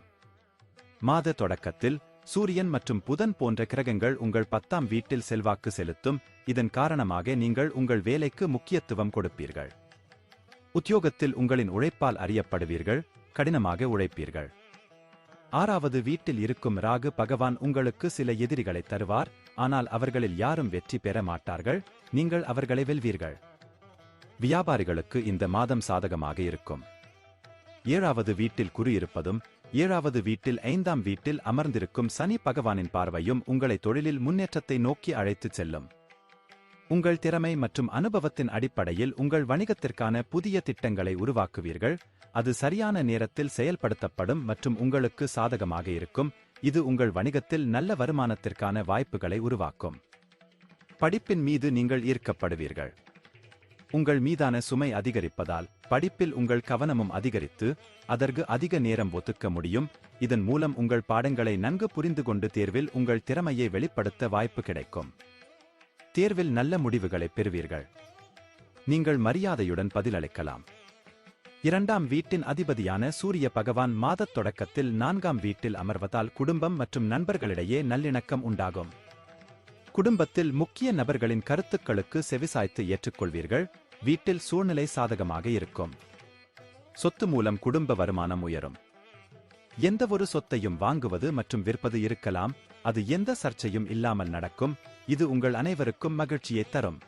மாத தொடக்கத்தில் சூரியன் மற்றும் புதன் போன்ற கிரகங்கள் உங்கள் 10ஆம் வீட்டில் செல்வாக்கு செலுத்தும். இதன் காரணமாக நீங்கள் உங்கள் வேலைக்கு முக்கியத்துவம் கொடுப்பீர்கள். உத்தியோகத்தில் உங்களின் உழைப்பால் அறியப்படுவீர்கள். கடினமாக உழைப்பீர்கள். 6ஆவது வீட்டில் இருக்கும் ராகு பகவான் உங்களுக்கு சில எதிரிகளை தருவார். ஆனால் அவர்களில் யாரும் வெற்றி பெற மாட்டார்கள். நீங்கள் அவர்களை வெல்வீர்கள். வியாபாரிகளுக்கு இந்த மாதம் சாதகமாக இருக்கும். 7ஆவது வீட்டில் குறியிருப்பதும் 7ஆவது வீட்டில் 5ஆம் வீட்டில் அமர்ந்திருக்கும் சனி பகவானின் பார்வையும் உங்களை தொழிலில் முன்னேற்றத்தை நோக்கி அழைத்துச் செல்லும். உங்கள் திறமை மற்றும் அனுபவத்தின் அடிப்படையில் உங்கள் வணிகத்திற்கான புதிய திட்டங்களை உருவாக்குவீர்கள். அது சரியான நேரத்தில் செயல்படுத்தப்படும் மற்றும் உங்களுக்கு சாதகமாக இருக்கும். இது உங்கள் வணிகத்தில் நல்ல வருமானத்திற்கான வாய்ப்புகளை உருவாக்கும். படிப்பின் மீது நீங்கள் ஈர்க்கப்படுவீர்கள். உங்கள் மீதான சுமை அதிகரிப்பதால் படிப்பில் உங்கள் கவனமும் அதிகரித்து அதற்கு அதிக நேரம் ஒதுக்க முடியும். இதன் மூலம் உங்கள் பாடங்களை நன்கு புரிந்து கொண்டு தேர்வில் உங்கள் திறமையை வெளிப்படுத்த வாய்ப்பு கிடைக்கும். தேர்வில் நல்ல முடிவுகளை பெறுவீர்கள். நீங்கள் மரியாதையுடன் பதிலளிக்கலாம். 2ஆம் வீட்டின் அதிபதியான சூரிய பகவான் மாதத் தொடக்கத்தில் 4ஆம் வீட்டில் அமர்வதால் குடும்பம் மற்றும் நண்பர்களிடையே நல்லிணக்கம் உண்டாகும். குடும்பத்தில் முக்கிய நபர்களின் கருத்துக்களுக்கு செவிசாய்த்து ஏற்றுக்கொள்வீர்கள். வீட்டில் சூழ்நிலை சாதகமாக இருக்கும். சொத்து மூலம் குடும்ப வருமானம் உயரும். எந்தவொரு சொத்தையும் வாங்குவது மற்றும் விற்பது இருக்கலாம். அது எந்த சர்ச்சையும் இல்லாமல் நடக்கும். இது உங்கள் அனைவருக்கும் மகிழ்ச்சியை தரும்.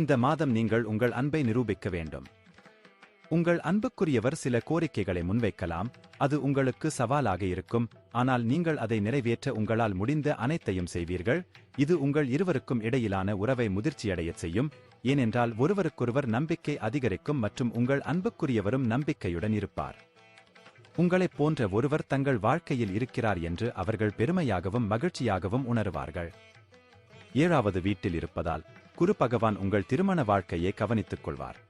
இந்த மாதம் நீங்கள் உங்கள் அன்பை நிரூபிக்க வேண்டும். உங்கள் அன்புக்குரியவர் சில கோரிக்கைகளை முன்வைக்கலாம். அது உங்களுக்கு சவாலாக இருக்கும். ஆனால் நீங்கள் அதை நிறைவேற்ற உங்களால் முடிந்த அனைத்தையும் செய்வீர்கள். இது உங்கள் இருவருக்கும் இடையிலான உறவை முதிர்ச்சியடையச் செய்யும். ஏனென்றால் ஒருவருக்கொருவர் நம்பிக்கை அதிகரிக்கும் மற்றும் உங்கள் அன்புக்குரியவரும் நம்பிக்கையுடன் இருப்பார். உங்களைப் போன்ற ஒருவர் தங்கள் வாழ்க்கையில் இருக்கிறார் என்று அவர்கள் பெருமையாகவும் மகிழ்ச்சியாகவும் உணருவார்கள். 7ஆவது வீட்டில் இருப்பதால் குரு பகவான் உங்கள் திருமண வாழ்க்கையை கவனித்துக் கொள்வார்.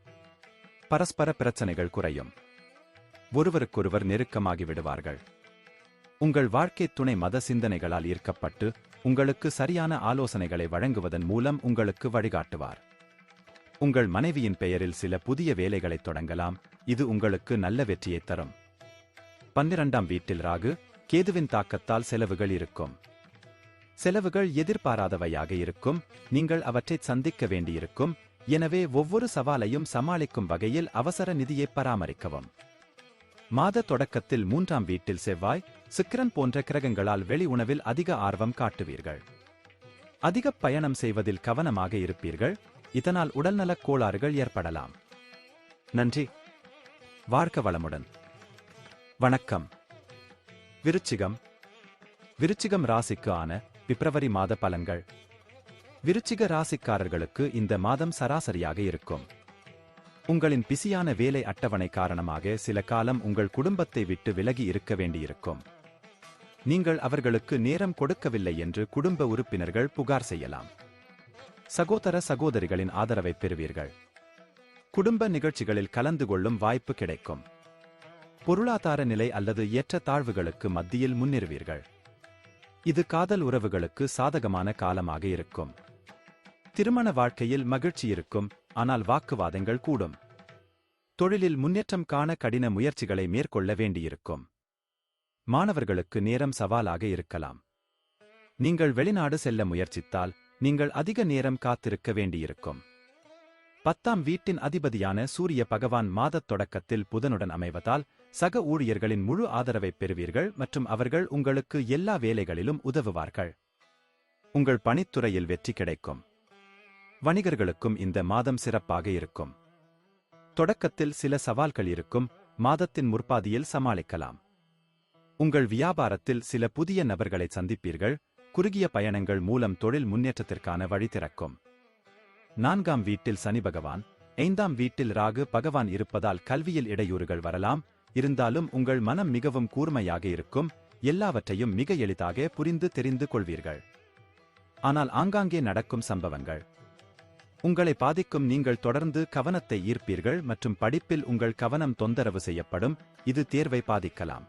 பரஸ்பர பிரச்சனைகள் குறையும். ஒருவருக்கொருவர் நெருக்கமாகி விடுவார்கள். உங்கள் வாழ்க்கை துணை மத சிந்தனைகளால் ஈர்க்கப்பட்டு உங்களுக்கு சரியான ஆலோசனைகளை வழங்குவதன் மூலம் உங்களுக்கு வழிகாட்டுவார். உங்கள் மனைவியின் பெயரில் சில புதிய வேலைகளைத் தொடங்கலாம். இது உங்களுக்கு நல்ல வெற்றியை தரும். 12ஆம் வீட்டில் ராகு கேதுவின் தாக்கத்தால் செலவுகள் இருக்கும். செலவுகள் எதிர்பாராதவையாக இருக்கும். நீங்கள் அவற்றை சந்திக்க வேண்டியிருக்கும். எனவே ஒவ்வொரு சவாலையும் சமாளிக்கும் வகையில் அவசர நிதியை பராமரிக்கவும். மாத தொடக்கத்தில் 3ஆம் வீட்டில் செவ்வாய் சுக்கிரன் போன்ற கிரகங்களால் வெளி உணவில் அதிக ஆர்வம் காட்டுவீர்கள். அதிக பயணம் செய்வதில் கவனமாக இருப்பீர்கள். இதனால் உடல்நலக் கோளாறுகள் ஏற்படலாம். நன்றி. வாழ்க வளமுடன். வணக்கம். விருச்சிகம் ராசிக்கு ஆன பிப்ரவரி மாத பலன்கள். விருச்சிக ராசிக்காரர்களுக்கு இந்த மாதம் சராசரியாக இருக்கும். உங்களின் பிஸியான வேலை அட்டவணை காரணமாக சில காலம் உங்கள் குடும்பத்தை விட்டு விலகி இருக்க வேண்டியிருக்கும். நீங்கள் அவர்களுக்கு நேரம் கொடுக்கவில்லை என்று குடும்ப உறுப்பினர்கள் புகார் செய்யலாம். சகோதர சகோதரிகளின் ஆதரவை பெறுவீர்கள். குடும்ப நிகழ்ச்சிகளில் கலந்து கொள்ளும் வாய்ப்பு கிடைக்கும். பொருளாதார நிலை அல்லது ஏற்ற தாழ்வுகளுக்கு மத்தியில் முன்னேறுவீர்கள். இது காதல் உறவுகளுக்கு சாதகமான காலமாக இருக்கும். திருமண வாழ்க்கையில் மகிழ்ச்சி இருக்கும், ஆனால் வாக்குவாதங்கள் கூடும். தொழிலில் முன்னேற்றம் காண கடின முயற்சிகளை மேற்கொள்ள வேண்டியிருக்கும். மாணவர்களுக்கு நேரம் சவாலாக இருக்கலாம். நீங்கள் வெளிநாடு செல்ல முயற்சித்தால் நீங்கள் அதிக நேரம் காத்திருக்க வேண்டியிருக்கும். 10ஆம் வீட்டின் அதிபதியான சூரிய பகவான் மாதத் தொடக்கத்தில் புதனுடன் அமைவதால் சக ஊழியர்களின் முழு ஆதரவை பெறுவீர்கள் மற்றும் அவர்கள் உங்களுக்கு எல்லா வேலைகளிலும் உதவுவார்கள். உங்கள் பணித்துறையில் வெற்றி கிடைக்கும். வணிகர்களுக்கும் இந்த மாதம் சிறப்பாக இருக்கும். தொடக்கத்தில் சில சவால்கள் இருக்கும், மாதத்தின் முற்பாதியில் சமாளிக்கலாம். உங்கள் வியாபாரத்தில் சில புதிய நபர்களை சந்திப்பீர்கள். குறுகிய பயணங்கள் மூலம் தொழில் முன்னேற்றத்திற்கான வழி திறக்கும். 4ஆம் வீட்டில் சனி பகவான், 5ஆம் வீட்டில் ராகு பகவான் இருப்பதால் கல்வியில் இடையூறுகள் வரலாம். இருந்தாலும் உங்கள் மனம் மிகவும் கூர்மையாக இருக்கும், எல்லாவற்றையும் மிக எளிதாக புரிந்து தெரிந்து கொள்வீர்கள். ஆனால் ஆங்காங்கே நடக்கும் சம்பவங்கள் உங்களை பாதிக்கும். நீங்கள் தொடர்ந்து கவனத்தை ஈர்ப்பீர்கள் மற்றும் படிப்பில் உங்கள் கவனம் தொந்தரவு செய்யப்படும், இது தேர்வை பாதிக்கலாம்.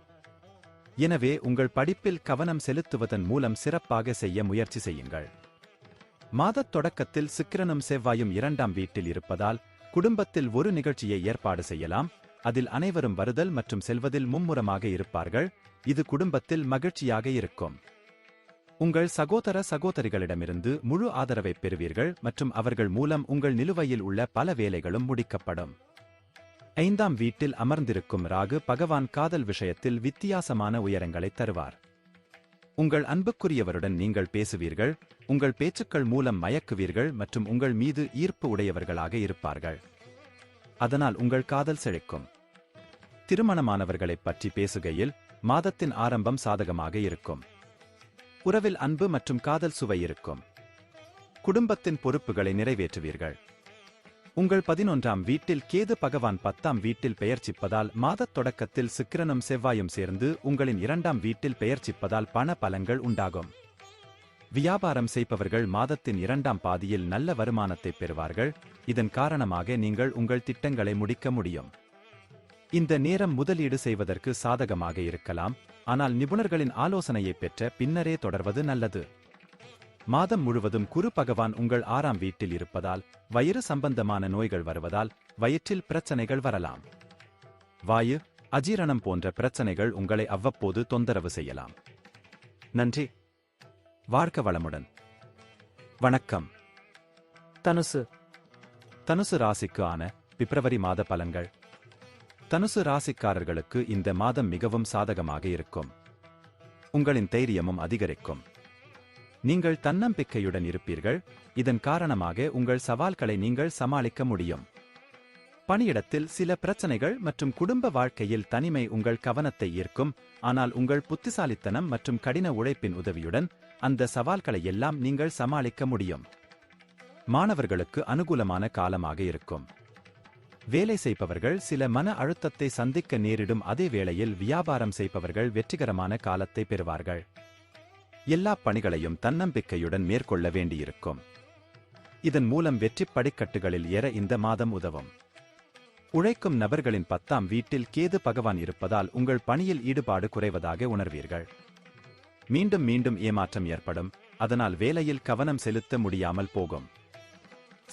எனவே உங்கள் படிப்பில் கவனம் செலுத்துவதன் மூலம் சிறப்பாக செய்ய முயற்சி செய்யுங்கள். மாதத் தொடக்கத்தில் சுக்கிரனும் செவ்வாயும் 2ஆம் வீட்டில் இருப்பதால் குடும்பத்தில் ஒரு நிகழ்ச்சியை ஏற்பாடு செய்யலாம். அதில் அனைவரும் வருதல் மற்றும் செல்வதில் மும்முரமாக இருப்பார்கள். இது குடும்பத்தில் மகிழ்ச்சியாக இருக்கும். உங்கள் சகோதர சகோதரிகளிடமிருந்து முழு ஆதரவை பெறுவீர்கள் மற்றும் அவர்கள் மூலம் உங்கள் நிலுவையில் உள்ள பல வேலைகளும் முடிக்கப்படும். 5ஆம் வீட்டில் அமர்ந்திருக்கும் ராகு பகவான் காதல் விஷயத்தில் வித்தியாசமான உயரங்களை தருவார். உங்கள் அன்புக்குரியவருடன் நீங்கள் பேசுவீர்கள், உங்கள் பேச்சுக்கள் மூலம் மயக்குவீர்கள் மற்றும் உங்கள் மீது ஈர்ப்பு உடையவர்களாக இருப்பார்கள். அதனால் உங்கள் காதல் செழிக்கும். திருமணமானவர்களைப் பற்றி பேசுகையில் மாதத்தின் ஆரம்பம் சாதகமாக இருக்கும். உறவில் அன்பு மற்றும் காதல் சுவை இருக்கும். குடும்பத்தின் பொறுப்புகளை நிறைவேற்றுவீர்கள். உங்கள் 11ஆம் வீட்டில் கேது பகவான் 10ஆம் வீட்டில் பெயர்ச்சிப்பதால் மாதத் தொடக்கத்தில் சுக்கிரனும் செவ்வாயும் சேர்ந்து உங்களின் 2ஆம் வீட்டில் பெயர்ச்சிப்பதால் பண பலன்கள் உண்டாகும். வியாபாரம் செய்பவர்கள் மாதத்தின் 2ஆம் பாதியில் நல்ல வருமானத்தை பெறுவார்கள். இதன் காரணமாக நீங்கள் உங்கள் திட்டங்களை முடிக்க முடியும். இந்த நேரம் முதலீடு செய்வதற்கு சாதகமாக இருக்கலாம், ஆனால் நிபுணர்களின் ஆலோசனையை பெற்ற பின்னரே தொடர்வது நல்லது. மாதம் முழுவதும் குரு பகவான் உங்கள் 6ஆம் வீட்டில் இருப்பதால் வயிறு சம்பந்தமான நோய்கள் வருவதால் வயிற்றில் பிரச்சனைகள் வரலாம். வாயு, அஜீரணம் போன்ற பிரச்சனைகள் உங்களை அவ்வப்போது தொந்தரவு செய்யலாம். நன்றி. வாழ்க வளமுடன். வணக்கம். தனுசு ராசிக்கு ஆன பிப்ரவரி மாத பலன்கள். தனுசு ராசிக்காரர்களுக்கு இந்த மாதம் மிகவும் சாதகமாக இருக்கும். உங்களின் தைரியமும் அதிகரிக்கும். நீங்கள் தன்னம்பிக்கையுடன் இருப்பீர்கள். இதன் காரணமாக உங்கள் சவால்களை நீங்கள் சமாளிக்க முடியும். பணியிடத்தில் சில பிரச்சனைகள் மற்றும் குடும்ப வாழ்க்கையில் தனிமை உங்கள் கவனத்தை ஈர்க்கும், ஆனால் உங்கள் புத்திசாலித்தனம் மற்றும் கடின உழைப்பின் உதவியுடன் அந்த சவால்களை எல்லாம் நீங்கள் சமாளிக்க முடியும். மாணவர்களுக்கு அனுகூலமான காலமாக இருக்கும். வேலை செய்பவர்கள் சில மன அழுத்தத்தை சந்திக்க நேரிடும், அதே வேளையில் வியாபாரம் செய்பவர்கள் வெற்றிகரமான காலத்தை பெறுவார்கள். எல்லா பணிகளையும் தன்னம்பிக்கையுடன் மேற்கொள்ள வேண்டியிருக்கும். இதன் மூலம் வெற்றி படிக்கட்டுகளில் ஏற இந்த மாதம் உதவும். உழைக்கும் நபர்களின் 10ஆம் வீட்டில் கேது பகவான் இருப்பதால் உங்கள் பணியில் ஈடுபாடு குறைவதாக உணர்வீர்கள். மீண்டும் மீண்டும் ஏமாற்றம் ஏற்படும், அதனால் வேலையில் கவனம் செலுத்த முடியாமல் போகும்.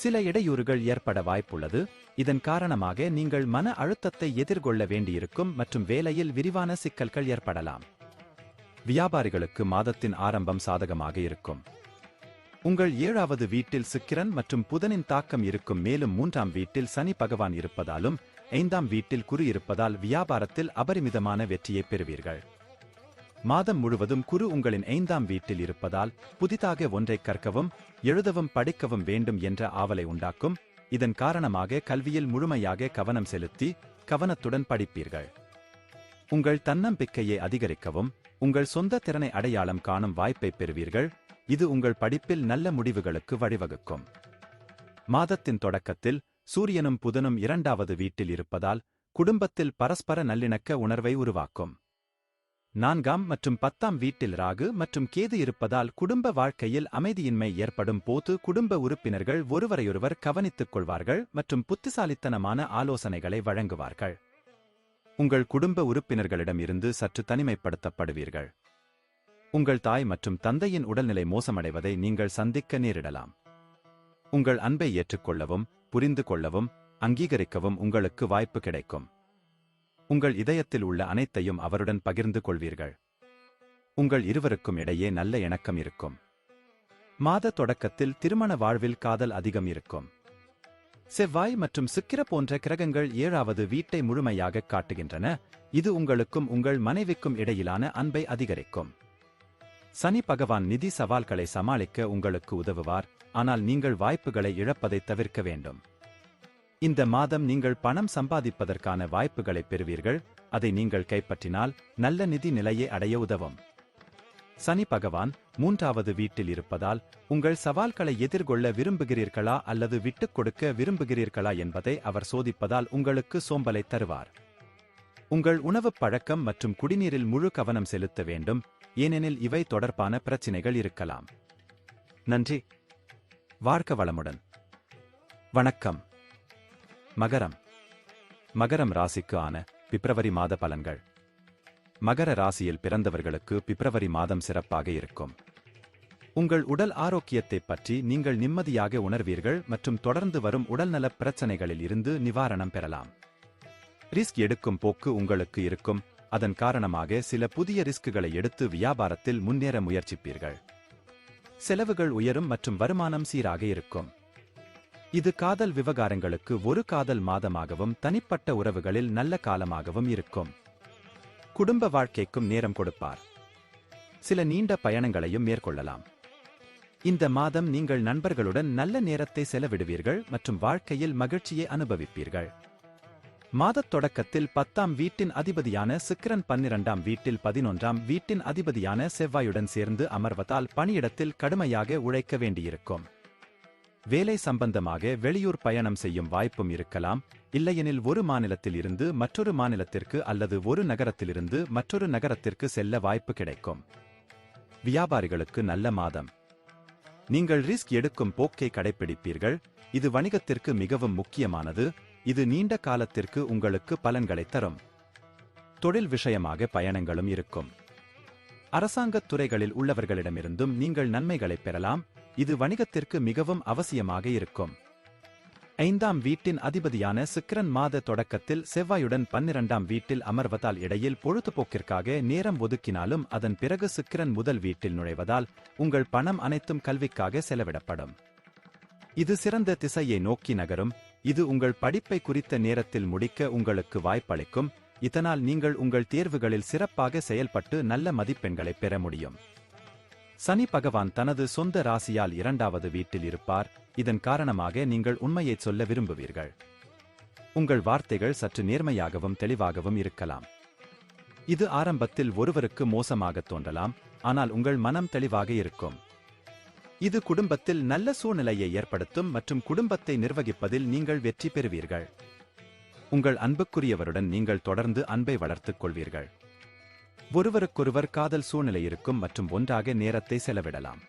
சில இடையூறுகள் ஏற்பட வாய்ப்புள்ளது. இதன் காரணமாக நீங்கள் மன அழுத்தத்தை எதிர்கொள்ள வேண்டியிருக்கும் மற்றும் வேலையில் விரிவான சிக்கல்கள் ஏற்படலாம். வியாபாரிகளுக்கு மாதத்தின் ஆரம்பம் சாதகமாக இருக்கும். உங்கள் 7வது வீட்டில் சுக்கிரன் மற்றும் புதனின் தாக்கம் இருக்கும். மேலும் 3ஆம் வீட்டில் சனி பகவான் இருப்பதாலும் 5ஆம் வீட்டில் குரு இருப்பதால் வியாபாரத்தில் அபரிமிதமான வெற்றியை பெறுவீர்கள். மாதம் முழுவதும் குரு உங்களின் 5ஆம் வீட்டில் இருப்பதால் புதிதாக ஒன்றை கற்கவும் எழுதவும் படிக்கவும் வேண்டும் என்ற ஆவலை உண்டாக்கும். இதன் காரணமாக கல்வியில் முழுமையாக கவனம் செலுத்தி கவனத்துடன் படிப்பீர்கள். உங்கள் தன்னம்பிக்கையை அதிகரிக்கவும் உங்கள் சொந்த திறனை அடையாளம் காணும் வாய்ப்பை பெறுவீர்கள். இது உங்கள் படிப்பில் நல்ல முடிவுகளுக்கு வழிவகுக்கும். மாதத்தின் தொடக்கத்தில் சூரியனும் புதனும் 2வது வீட்டில் இருப்பதால் குடும்பத்தில் பரஸ்பர நல்லிணக்க உணர்வை உருவாக்கும். 4ஆம் மற்றும் 10ஆம் வீட்டில் ராகு மற்றும் கேது இருப்பதால் குடும்ப வாழ்க்கையில் அமைதியின்மை ஏற்படும் போது குடும்ப உறுப்பினர்கள் ஒருவரையொருவர் கவனித்துக் கொள்வார்கள் மற்றும் புத்திசாலித்தனமான ஆலோசனைகளை வழங்குவார்கள். உங்கள் குடும்ப உறுப்பினர்களிடமிருந்து சற்று தனிமைப்படுத்தப்படுவீர்கள். உங்கள் தாய் மற்றும் தந்தையின் உடல்நிலை மோசமடைவதை நீங்கள் சந்திக்க நேரிடலாம். உங்கள் அன்பை ஏற்றுக்கொள்ளவும் புரிந்து கொள்ளவும் அங்கீகரிக்கவும் உங்களுக்கு வாய்ப்பு கிடைக்கும். உங்கள் இதயத்தில் உள்ள அனைத்தையும் அவருடன் பகிர்ந்து கொள்வீர்கள். உங்கள் இருவருக்கும் இடையே நல்ல இணக்கம் இருக்கும். மாத தொடக்கத்தில் திருமண வாழ்வில் காதல் அதிகம் இருக்கும். செவ்வாய் மற்றும் சுக்கிர போன்ற கிரகங்கள் 7வது வீட்டை முழுமையாக காட்டுகின்றன. இது உங்களுக்கும் உங்கள் மனைவிக்கும் இடையிலான அன்பை அதிகரிக்கும். சனி பகவான் நிதி சவால்களை சமாளிக்க உங்களுக்கு உதவுவார், ஆனால் நீங்கள் வாய்ப்புகளை இழப்பதை தவிர்க்க வேண்டும். இந்த மாதம் நீங்கள் பணம் சம்பாதிப்பதற்கான வாய்ப்புகளை பெறுவீர்கள். அதை நீங்கள் கைப்பற்றினால் நல்ல நிதி நிலையை அடைய உதவும். சனி பகவான் 3வது வீட்டில் இருப்பதால் உங்கள் சவால்களை எதிர்கொள்ள விரும்புகிறீர்களா அல்லது விட்டுக் கொடுக்க விரும்புகிறீர்களா என்பதை அவர் சோதிப்பதால் உங்களுக்கு சோம்பலை தருவார். உங்கள் உணவுப் பழக்கம் மற்றும் குடிநீரில் முழு கவனம் செலுத்த வேண்டும், ஏனெனில் இவை தொடர்பான பிரச்சினைகள் இருக்கலாம். நன்றி. வாழ்க வளமுடன். வணக்கம். மகரம். மகரம் ராசிக்கு ஆன பிப்ரவரி மாத பலன்கள். மகர ராசியில் பிறந்தவர்களுக்கு பிப்ரவரி மாதம் சிறப்பாக இருக்கும். உங்கள் உடல் ஆரோக்கியத்தைப் பற்றி நீங்கள் நிம்மதியாக உணர்வீர்கள் மற்றும் தொடர்ந்து வரும் உடல்நலப் பிரச்சனைகளில் இருந்து நிவாரணம் பெறலாம். ரிஸ்க் எடுக்கும் போக்கு உங்களுக்கு இருக்கும். அதன் காரணமாக சில புதிய ரிஸ்குகளை எடுத்து வியாபாரத்தில் முன்னேற முயற்சிப்பீர்கள். செலவுகள் உயரும் மற்றும் வருமானம் சீராக இருக்கும். இது காதல் விவகாரங்களுக்கு ஒரு காதல் மாதமாகவும் தனிப்பட்ட உறவுகளில் நல்ல காலமாகவும் இருக்கும். குடும்ப வாழ்க்கைக்கும் நேரம் கொடுப்பார். சில நீண்ட பயணங்களையும் மேற்கொள்ளலாம். இந்த மாதம் நீங்கள் நண்பர்களுடன் நல்ல நேரத்தை செலவிடுவீர்கள் மற்றும் வாழ்க்கையில் மகிழ்ச்சியை அனுபவிப்பீர்கள். மாதத் தொடக்கத்தில் 10ஆம் வீட்டின் அதிபதியான சுக்கிரன் 12ஆம் வீட்டில் 11ஆம் வீட்டின் அதிபதியான செவ்வாயுடன் சேர்ந்து அமர்வதால் பணியிடத்தில் கடுமையாக உழைக்க வேண்டியிருக்கும். வேலை சம்பந்தமாக வெளியூர் பயணம் செய்யும் வாய்ப்பும் இருக்கலாம், இல்லையெனில் ஒரு மாநிலத்தில் இருந்து மற்றொரு மாநிலத்திற்கு அல்லது ஒரு நகரத்திலிருந்து மற்றொரு நகரத்திற்கு செல்ல வாய்ப்பு கிடைக்கும். வியாபாரிகளுக்கு நல்ல மாதம். நீங்கள் ரிஸ்க் எடுக்கும் போக்கை கடைப்பிடிப்பீர்கள். இது வணிகத்திற்கு மிகவும் முக்கியமானது. இது நீண்ட காலத்திற்கு உங்களுக்கு பலன்களை தரும். தொழில் விஷயமாக பயணங்களும் இருக்கும். அரசாங்கத் துறைகளில் உள்ளவர்களிடமிருந்தும் நீங்கள் நன்மைகளை பெறலாம். இது வணிகத்திற்கு மிகவும் அவசியமாக இருக்கும். 5ஆம் வீட்டின் அதிபதியான சுக்கிரன் மாத தொடக்கத்தில் செவ்வாயுடன் 12ஆம் வீட்டில் அமர்வதால் இடையில் பொழுதுபோக்கிற்காக நேரம் ஒதுக்கினாலும் அதன் பிறகு சுக்கிரன் முதல் வீட்டில் நுழைவதால் உங்கள் பணம் அனைத்தும் கல்விக்காக செலவிடப்படும். இது சிறந்த திசையை நோக்கி நகரும். இது உங்கள் படிப்பை குறித்த நேரத்தில் முடிக்க உங்களுக்கு வாய்ப்பளிக்கும். இதனால் நீங்கள் உங்கள் தேர்வுகளில் சிறப்பாக செயல்பட்டு நல்ல மதிப்பெண்களை பெற முடியும். சனி பகவான் தனது சொந்த ராசியால் 2வது வீட்டில் இருப்பார். இதன் காரணமாக நீங்கள் உண்மையைச் சொல்ல விரும்புவீர்கள். உங்கள் வார்த்தைகள் சற்று நேர்மையாகவும் தெளிவாகவும் இருக்கலாம். இது ஆரம்பத்தில் ஒருவருக்கு மோசமாக தோன்றலாம், ஆனால் உங்கள் மனம் தெளிவாக இருக்கும். இது குடும்பத்தில் நல்ல சூழ்நிலையை ஏற்படுத்தும் மற்றும் குடும்பத்தை நிர்வகிப்பதில் நீங்கள் வெற்றி பெறுவீர்கள். உங்கள் அன்புக்குரியவருடன் நீங்கள் தொடர்ந்து அன்பை வளர்த்துக் கொள்வீர்கள். ஒருவருக்கொருவர் காதல் சூழ்நிலை இருக்கும் மற்றும் ஒன்றாக நேரத்தை செலவிடலாம்.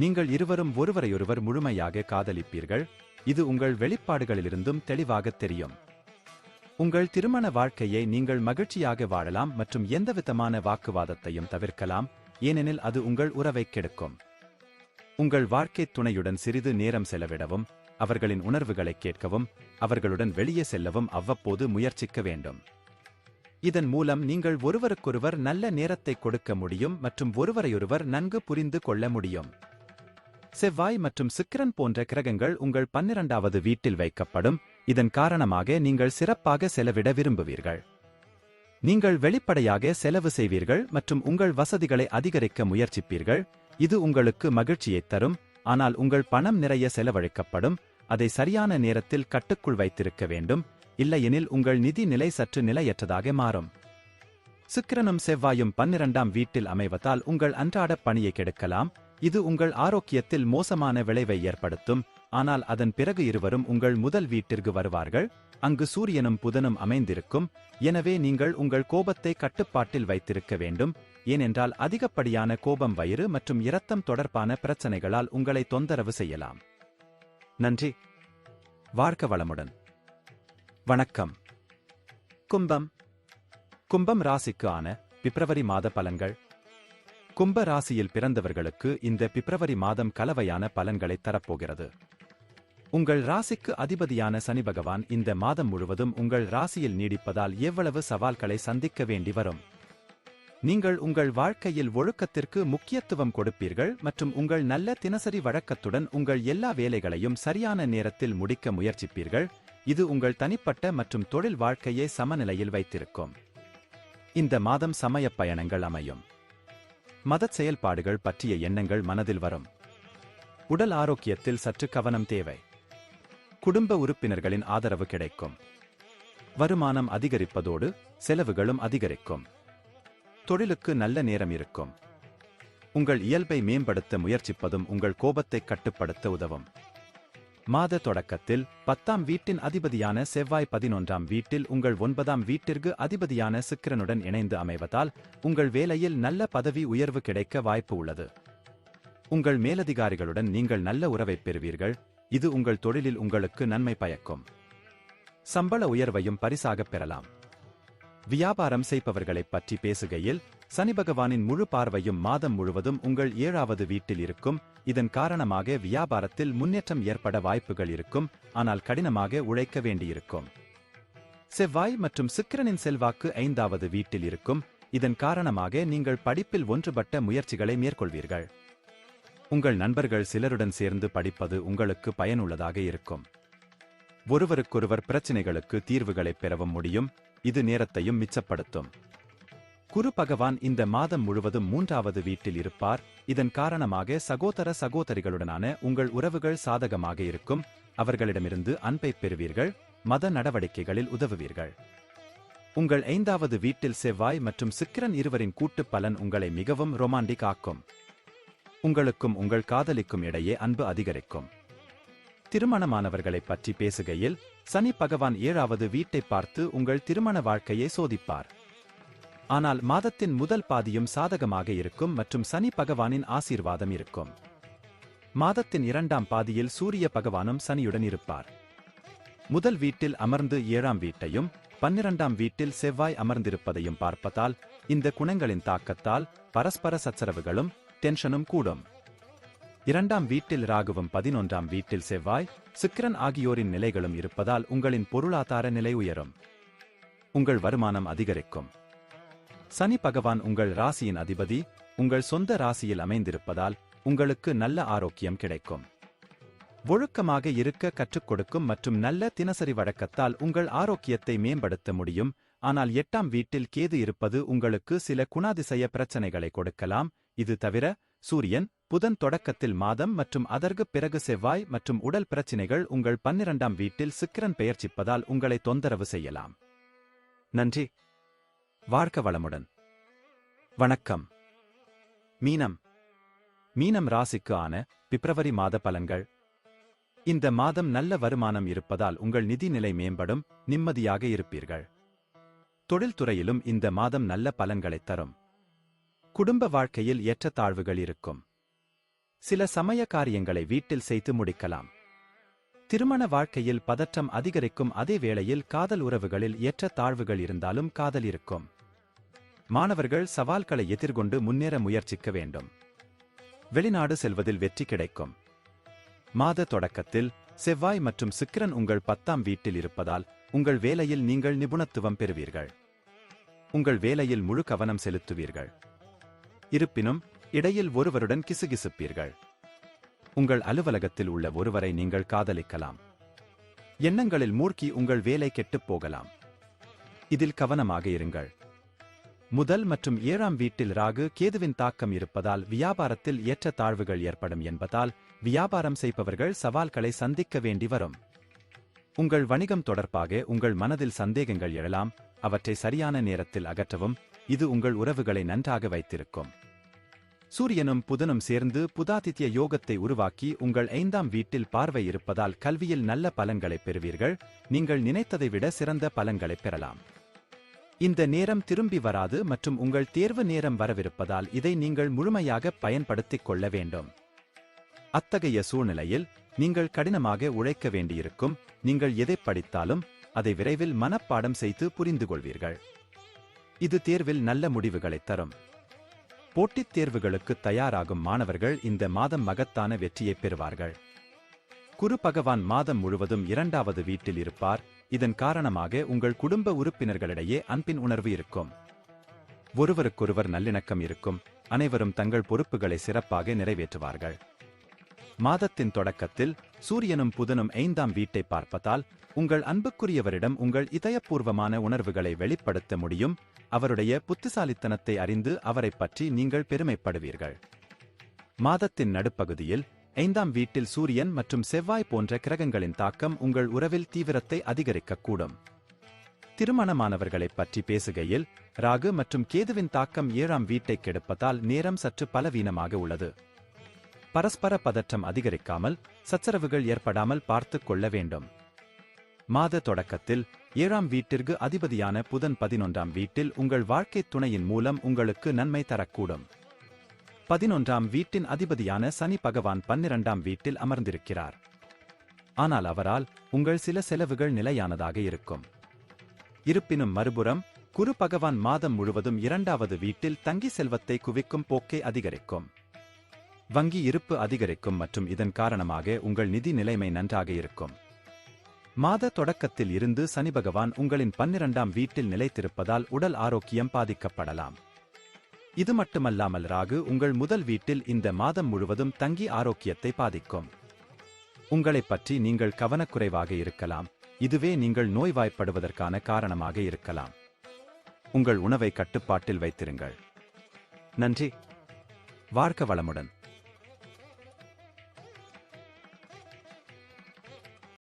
நீங்கள் இருவரும் ஒருவரையொருவர் முழுமையாக காதலிப்பீர்கள். இது உங்கள் வெளிப்பாடுகளிலிருந்தும் தெளிவாக தெரியும். உங்கள் திருமண வாழ்க்கையை நீங்கள் மகிழ்ச்சியாக வாழலாம் மற்றும் எந்தவிதமான வாக்குவாதத்தையும் தவிர்க்கலாம், ஏனெனில் அது உங்கள் உறவை கெடுக்கும். உங்கள் வாழ்க்கைத் துணையுடன் சிறிது நேரம் செலவிடவும், அவர்களின் உணர்வுகளை கேட்கவும், அவர்களுடன் வெளியே செல்லவும் அவ்வப்போது முயற்சிக்க வேண்டும். இதன் மூலம் நீங்கள் ஒருவருக்கொருவர் நல்ல நேரத்தை கொடுக்க முடியும் மற்றும் ஒருவரையொருவர் நன்கு புரிந்து கொள்ள முடியும். செவ்வாய் மற்றும் சுக்கிரன் போன்ற கிரகங்கள் உங்கள் 12வது வீட்டில் வைக்கப்படும். இதன் காரணமாக நீங்கள் சிறப்பாக செலவிட விரும்புவீர்கள். நீங்கள் வெளிப்படையாக செலவு செய்வீர்கள் மற்றும் உங்கள் வசதிகளை அதிகரிக்க முயற்சிப்பீர்கள். இது உங்களுக்கு மகிழ்ச்சியைத் தரும், ஆனால் உங்கள் பணம் நிறைய செலவழிக்கப்படும். அதை சரியான நேரத்தில் கட்டுக்குள் வைத்திருக்க வேண்டும், இல்லையெனில் உங்கள் நிதி நிலை சற்று நிலையற்றதாக மாறும். சுக்கிரனும் செவ்வாயும் 12ஆம் வீட்டில் அமைவதால் உங்கள் அன்றாட பணியை கெடுக்கலாம். இது உங்கள் ஆரோக்கியத்தில் மோசமான விளைவை ஏற்படுத்தும். ஆனால் அதன் பிறகு இருவரும் உங்கள் முதல் வீட்டிற்கு வருவார்கள், அங்கு சூரியனும் புதனும் அமைந்திருக்கும். எனவே நீங்கள் உங்கள் கோபத்தை கட்டுப்பாட்டில் வைத்திருக்க வேண்டும், ஏனென்றால் அதிகப்படியான கோபம் வயிறு மற்றும் இரத்தம் தொடர்பான பிரச்சனைகளால் உங்களை தொந்தரவு செய்யலாம். நன்றி. வாழ்க வளமுடன். வணக்கம். கும்பம். கும்பம் ராசிக்கு ஆன பிப்ரவரி மாத பலன்கள். கும்ப ராசியில் பிறந்தவர்களுக்கு இந்த பிப்ரவரி மாதம் கலவையான பலன்களை தரப்போகிறது. உங்கள் ராசிக்கு அதிபதியான சனி பகவான் இந்த மாதம் முழுவதும் உங்கள் ராசியில் நீடிப்பதால் எவ்வளவு சவால்களை சந்திக்க வேண்டி வரும். நீங்கள் உங்கள் வாழ்க்கையில் ஒழுக்கத்திற்கு முக்கியத்துவம் கொடுப்பீர்கள் மற்றும் உங்கள் நல்ல தினசரி வழக்கத்துடன் உங்கள் எல்லா வேலைகளையும் சரியான நேரத்தில் முடிக்க முயற்சிப்பீர்கள். இது உங்கள் தனிப்பட்ட மற்றும் தொழில் வாழ்க்கையை சமநிலையில் வைத்திருக்கும். இந்த மாதம் சமய பயணங்கள் அமையும். மதச் செயல்பாடுகள் பற்றிய எண்ணங்கள் மனதில் வரும். உடல் ஆரோக்கியத்தில் சற்று கவனம் தேவை. குடும்ப உறுப்பினர்களின் ஆதரவு கிடைக்கும். வருமானம் அதிகரிப்பதோடு செலவுகளும் அதிகரிக்கும். தொழிலுக்கு நல்ல நேரம் இருக்கும். உங்கள் இயல்பை மேம்படுத்த முயற்சிப்பதும் உங்கள் கோபத்தை கட்டுப்படுத்த உதவும். மாத தொடக்கத்தில் 10ஆம் வீட்டின் அதிபதியான செவ்வாய் 11ஆம் வீட்டில் உங்கள் 9ஆம் வீட்டிற்கு அதிபதியான சுக்கிரனுடன் இணைந்து அமைவதால் உங்கள் வேலையில் நல்ல பதவி உயர்வு கிடைக்க வாய்ப்பு உள்ளது. உங்கள் மேலதிகாரிகளுடன் நீங்கள் நல்ல உறவைப் பெறுவீர்கள். இது உங்கள் தொழிலில் உங்களுக்கு நன்மை பயக்கும். சம்பள உயர்வையும் பரிசாகப் பெறலாம். வியாபாரம் செய்பவர்களைப் பற்றி பேசுகையில் சனி பகவானின் முழு பார்வையும் மாதம் முழுவதும் உங்கள் 7ஆவது வீட்டில் இருக்கும். இதன் காரணமாக வியாபாரத்தில் முன்னேற்றம் ஏற்பட வாய்ப்புகள் இருக்கும், ஆனால் கடினமாக உழைக்க வேண்டியிருக்கும். செவ்வாய் மற்றும் சுக்கிரனின் செல்வாக்கு 5ஆவது வீட்டில் இருக்கும். இதன் காரணமாக நீங்கள் படிப்பில் ஒன்றுபட்ட முயற்சிகளை மேற்கொள்வீர்கள். உங்கள் நண்பர்கள் சிலருடன் சேர்ந்து படிப்பது உங்களுக்கு பயனுள்ளதாக இருக்கும். ஒருவருக்கொருவர் பிரச்சினைகளுக்கு தீர்வுகளைப் பெறவும் முடியும். இது நேரத்தையும் மிச்சப்படுத்தும். குரு பகவான் இந்த மாதம் முழுவதும் 3ஆவது வீட்டில் இருப்பார். இதன் காரணமாக சகோதர சகோதரிகளுடனான உங்கள் உறவுகள் சாதகமாக இருக்கும். அவர்களிடமிருந்து அன்பை பெறுவீர்கள். மத நடவடிக்கைகளில் உதவுவீர்கள். உங்கள் 5ஆவது வீட்டில் செவ்வாய் மற்றும் சுக்கிரன் இருவரின் கூட்டு பலன் உங்களை மிகவும் ரொமான்டிக் ஆக்கும். உங்களுக்கும் உங்கள் காதலிக்கும் இடையே அன்பு அதிகரிக்கும். திருமணமானவர்களைப் பற்றி பேசுகையில் சனி பகவான் 7ஆவது வீட்டை பார்த்து உங்கள் திருமண வாழ்க்கையை சோதிப்பார். ஆனால் மாதத்தின் முதல் பாதியும் சாதகமாக இருக்கும் மற்றும் சனி பகவானின் ஆசீர்வாதம் இருக்கும். மாதத்தின் 2ஆம் பாதியில் சூரிய பகவானும் சனியுடன் இருப்பார். முதல் வீட்டில் அமர்ந்து 7ஆம் வீட்டையும் 12ஆம் வீட்டில் செவ்வாய் அமர்ந்திருப்பதையும் பார்ப்பதால் இந்த குணங்களின் தாக்கத்தால் பரஸ்பர சச்சரவுகளும் டென்ஷனும் கூடும். 2ஆம் வீட்டில் ராகுவும் 11ஆம் வீட்டில் செவ்வாய் சுக்கிரன் ஆகியோரின் நிலைகளும் இருப்பதால் உங்களின் பொருளாதார நிலை உயரும். உங்கள் வருமானம் அதிகரிக்கும். சனி பகவான் உங்கள் ராசியின் அதிபதி உங்கள் சொந்த ராசியில் அமைந்திருப்பதால் உங்களுக்கு நல்ல ஆரோக்கியம் கிடைக்கும். ஒழுக்கமாக இருக்க கற்றுக் கொடுக்கும் மற்றும் நல்ல தினசரி வழக்கத்தால் உங்கள் ஆரோக்கியத்தை மேம்படுத்த முடியும். ஆனால் 8ஆம் வீட்டில் கேது இருப்பது உங்களுக்கு சில குணாதிசய பிரச்சனைகளை கொடுக்கலாம். இது தவிர சூரியன் புதன் தொடக்கத்தில் மாதம் மற்றும் அதற்குப் பிறகு செவ்வாய் மற்றும் உடல் பிரச்சினைகள் உங்கள் 12ஆம் வீட்டில் சுக்கிரன் பெயர்ச்சிப்பதால் உங்களை தொந்தரவு செய்யலாம். நன்றி. வாழ்க வளமுடன். வணக்கம். மீனம். மீனம் ராசிக்கு ஆன பிப்ரவரி மாத பலன்கள். இந்த மாதம் நல்ல வருமானம் இருப்பதால் உங்கள் நிதி நிலை மேம்படும். நிம்மதியாக இருப்பீர்கள். தொழில்துறையிலும் இந்த மாதம் நல்ல பலன்களைத் தரும். குடும்ப வாழ்க்கையில் ஏற்றத்தாழ்வுகள் இருக்கும். சில சமய காரியங்களை வீட்டில் செய்து முடிக்கலாம். திருமண வாழ்க்கையில் பதற்றம் அதிகரிக்கும். அதே வேளையில் காதல் உறவுகளில் ஏற்றத்தாழ்வுகள் இருந்தாலும் காதல் இருக்கும். மாணவர்கள் சவால்களை எதிர்கொண்டு முன்னேற முயற்சிக்க வேண்டும். வெளிநாடு செல்வதில் வெற்றி கிடைக்கும். மாத தொடக்கத்தில் செவ்வாய் மற்றும் சுக்கிரன் உங்கள் 10ஆம் வீட்டில் இருப்பதால் உங்கள் வேலையில் நீங்கள் நிபுணத்துவம் பெறுவீர்கள். உங்கள் வேலையில் முழு கவனம் செலுத்துவீர்கள். இருப்பினும் இடையில் ஒருவருடன் கிசுகிசுப்பீர்கள். உங்கள் அலுவலகத்தில் உள்ள ஒருவரை நீங்கள் காதலிக்கலாம். எண்ணங்களில் மூழ்கி உங்கள் வேலை கெட்டுப் போகலாம். இதில் கவனமாக இருங்கள். முதல் மற்றும் 7ஆம் வீட்டில் ராகு கேதுவின் தாக்கம் இருப்பதால் வியாபாரத்தில் ஏற்றத்தாழ்வுகள் ஏற்படும் என்பதால் வியாபாரம் செய்பவர்கள் சவால்களை சந்திக்க வேண்டி வரும். உங்கள் வணிகம் தொடர்பாக உங்கள் மனதில் சந்தேகங்கள் எழலாம். அவற்றை சரியான நேரத்தில் அகற்றவும். இது உங்கள் உறவுகளை நன்றாக வைத்திருக்கும். சூரியனும் புதனும் சேர்ந்து புதாதித்ய யோகத்தை உருவாக்கி உங்கள் 5ஆம் வீட்டில் பார்வை இருப்பதால் கல்வியில் நல்ல பலன்களைப் பெறுவீர்கள். நீங்கள் நினைத்ததை விட சிறந்த பலன்களைப் பெறலாம். இந்த நேரம் திரும்பி வராது மற்றும் உங்கள் தேர்வு நேரம் வரவிருப்பதால் இதை நீங்கள் முழுமையாக பயன்படுத்திக் கொள்ள வேண்டும். அத்தகைய சூழ்நிலையில் நீங்கள் கடினமாக உழைக்க வேண்டியிருக்கும். நீங்கள் எதை படித்தாலும் அதை விரைவில் மனப்பாடம் செய்து புரிந்து கொள்வீர்கள். இது தேர்வில் நல்ல முடிவுகளைத் தரும். போட்டித் தேர்வுகளுக்கு தயாராகும் மாணவர்கள் இந்த மாதம் மகத்தான வெற்றியைப் பெறுவார்கள். குரு பகவான் மாதம் முழுவதும் 2வது வீட்டில் இருப்பார். இதன் காரணமாக உங்கள் குடும்ப உறுப்பினர்களிடையே அன்பின் உணர்வு இருக்கும். ஒருவருக்கொருவர் நல்லிணக்கம் இருக்கும். அனைவரும் தங்கள் பொறுப்புகளை சிறப்பாக நிறைவேற்றுவார்கள். மாதத்தின் தொடக்கத்தில் சூரியனும் புதனும் 5ஆம் வீட்டை பார்ப்பதால் உங்கள் அன்புக்குரியவரிடம் உங்கள் இதயபூர்வமான உணர்வுகளை வெளிப்படுத்த முடியும். அவருடைய புத்திசாலித்தனத்தை அறிந்து அவரைப் பற்றி நீங்கள் பெருமைப்படுவீர்கள். மாதத்தின் நடுப்பகுதியில் 5ஆம் வீட்டில் சூரியன் மற்றும் செவ்வாய் போன்ற கிரகங்களின் தாக்கம் உங்கள் உறவில் தீவிரத்தை அதிகரிக்கக்கூடும். திருமணமானவர்களைப் பற்றி பேசுகையில் ராகு மற்றும் கேதுவின் தாக்கம் 7ஆம் வீட்டை கெடுப்பதால் நேரம் சற்று பலவீனமாக உள்ளது. பரஸ்பர பதற்றம் அதிகரிக்காமல் சச்சரவுகள் ஏற்படாமல் பார்த்துக் கொள்ள வேண்டும். மாத தொடக்கத்தில் 7ஆம் வீட்டிற்கு அதிபதியான புதன் 11ஆம் வீட்டில் உங்கள் வாழ்க்கைத் துணையின் மூலம் உங்களுக்கு நன்மை தரக்கூடும். 11ஆம் வீட்டின் அதிபதியான சனி பகவான் 12ஆம் வீட்டில் அமர்ந்திருக்கிறார். ஆனால் அவரால் உங்கள் சில செலவுகள் நிலையானதாக இருக்கும். இருப்பினும் மறுபுறம் குரு பகவான் மாதம் முழுவதும் 2வது வீட்டில் தங்கி செல்வத்தை குவிக்கும் போக்கை அதிகரிக்கும். வங்கி இருப்பு அதிகரிக்கும் மற்றும் இதன் காரணமாக உங்கள் நிதி நிலைமை நன்றாக இருக்கும். மாத தொடக்கத்தில் இருந்து சனி பகவான் உங்களின் 12ஆம் வீட்டில் நிலைத்திருப்பதால் உடல் ஆரோக்கியம் பாதிக்கப்படலாம். இது மட்டுமல்லாமல் ராகு உங்கள் முதல் வீட்டில் இந்த மாதம் முழுவதும் தங்கி ஆரோக்கியத்தை பாதிக்கும். உங்களைப் பற்றி நீங்கள் கவனக்குறைவாக இருக்கலாம். இதுவே நீங்கள் நோய்வாய்ப்படுவதற்கான காரணமாக இருக்கலாம். உங்கள் உணவை கட்டுப்பாட்டில் வைத்திருங்கள். நன்றி. வாழ்க வளமுடன்.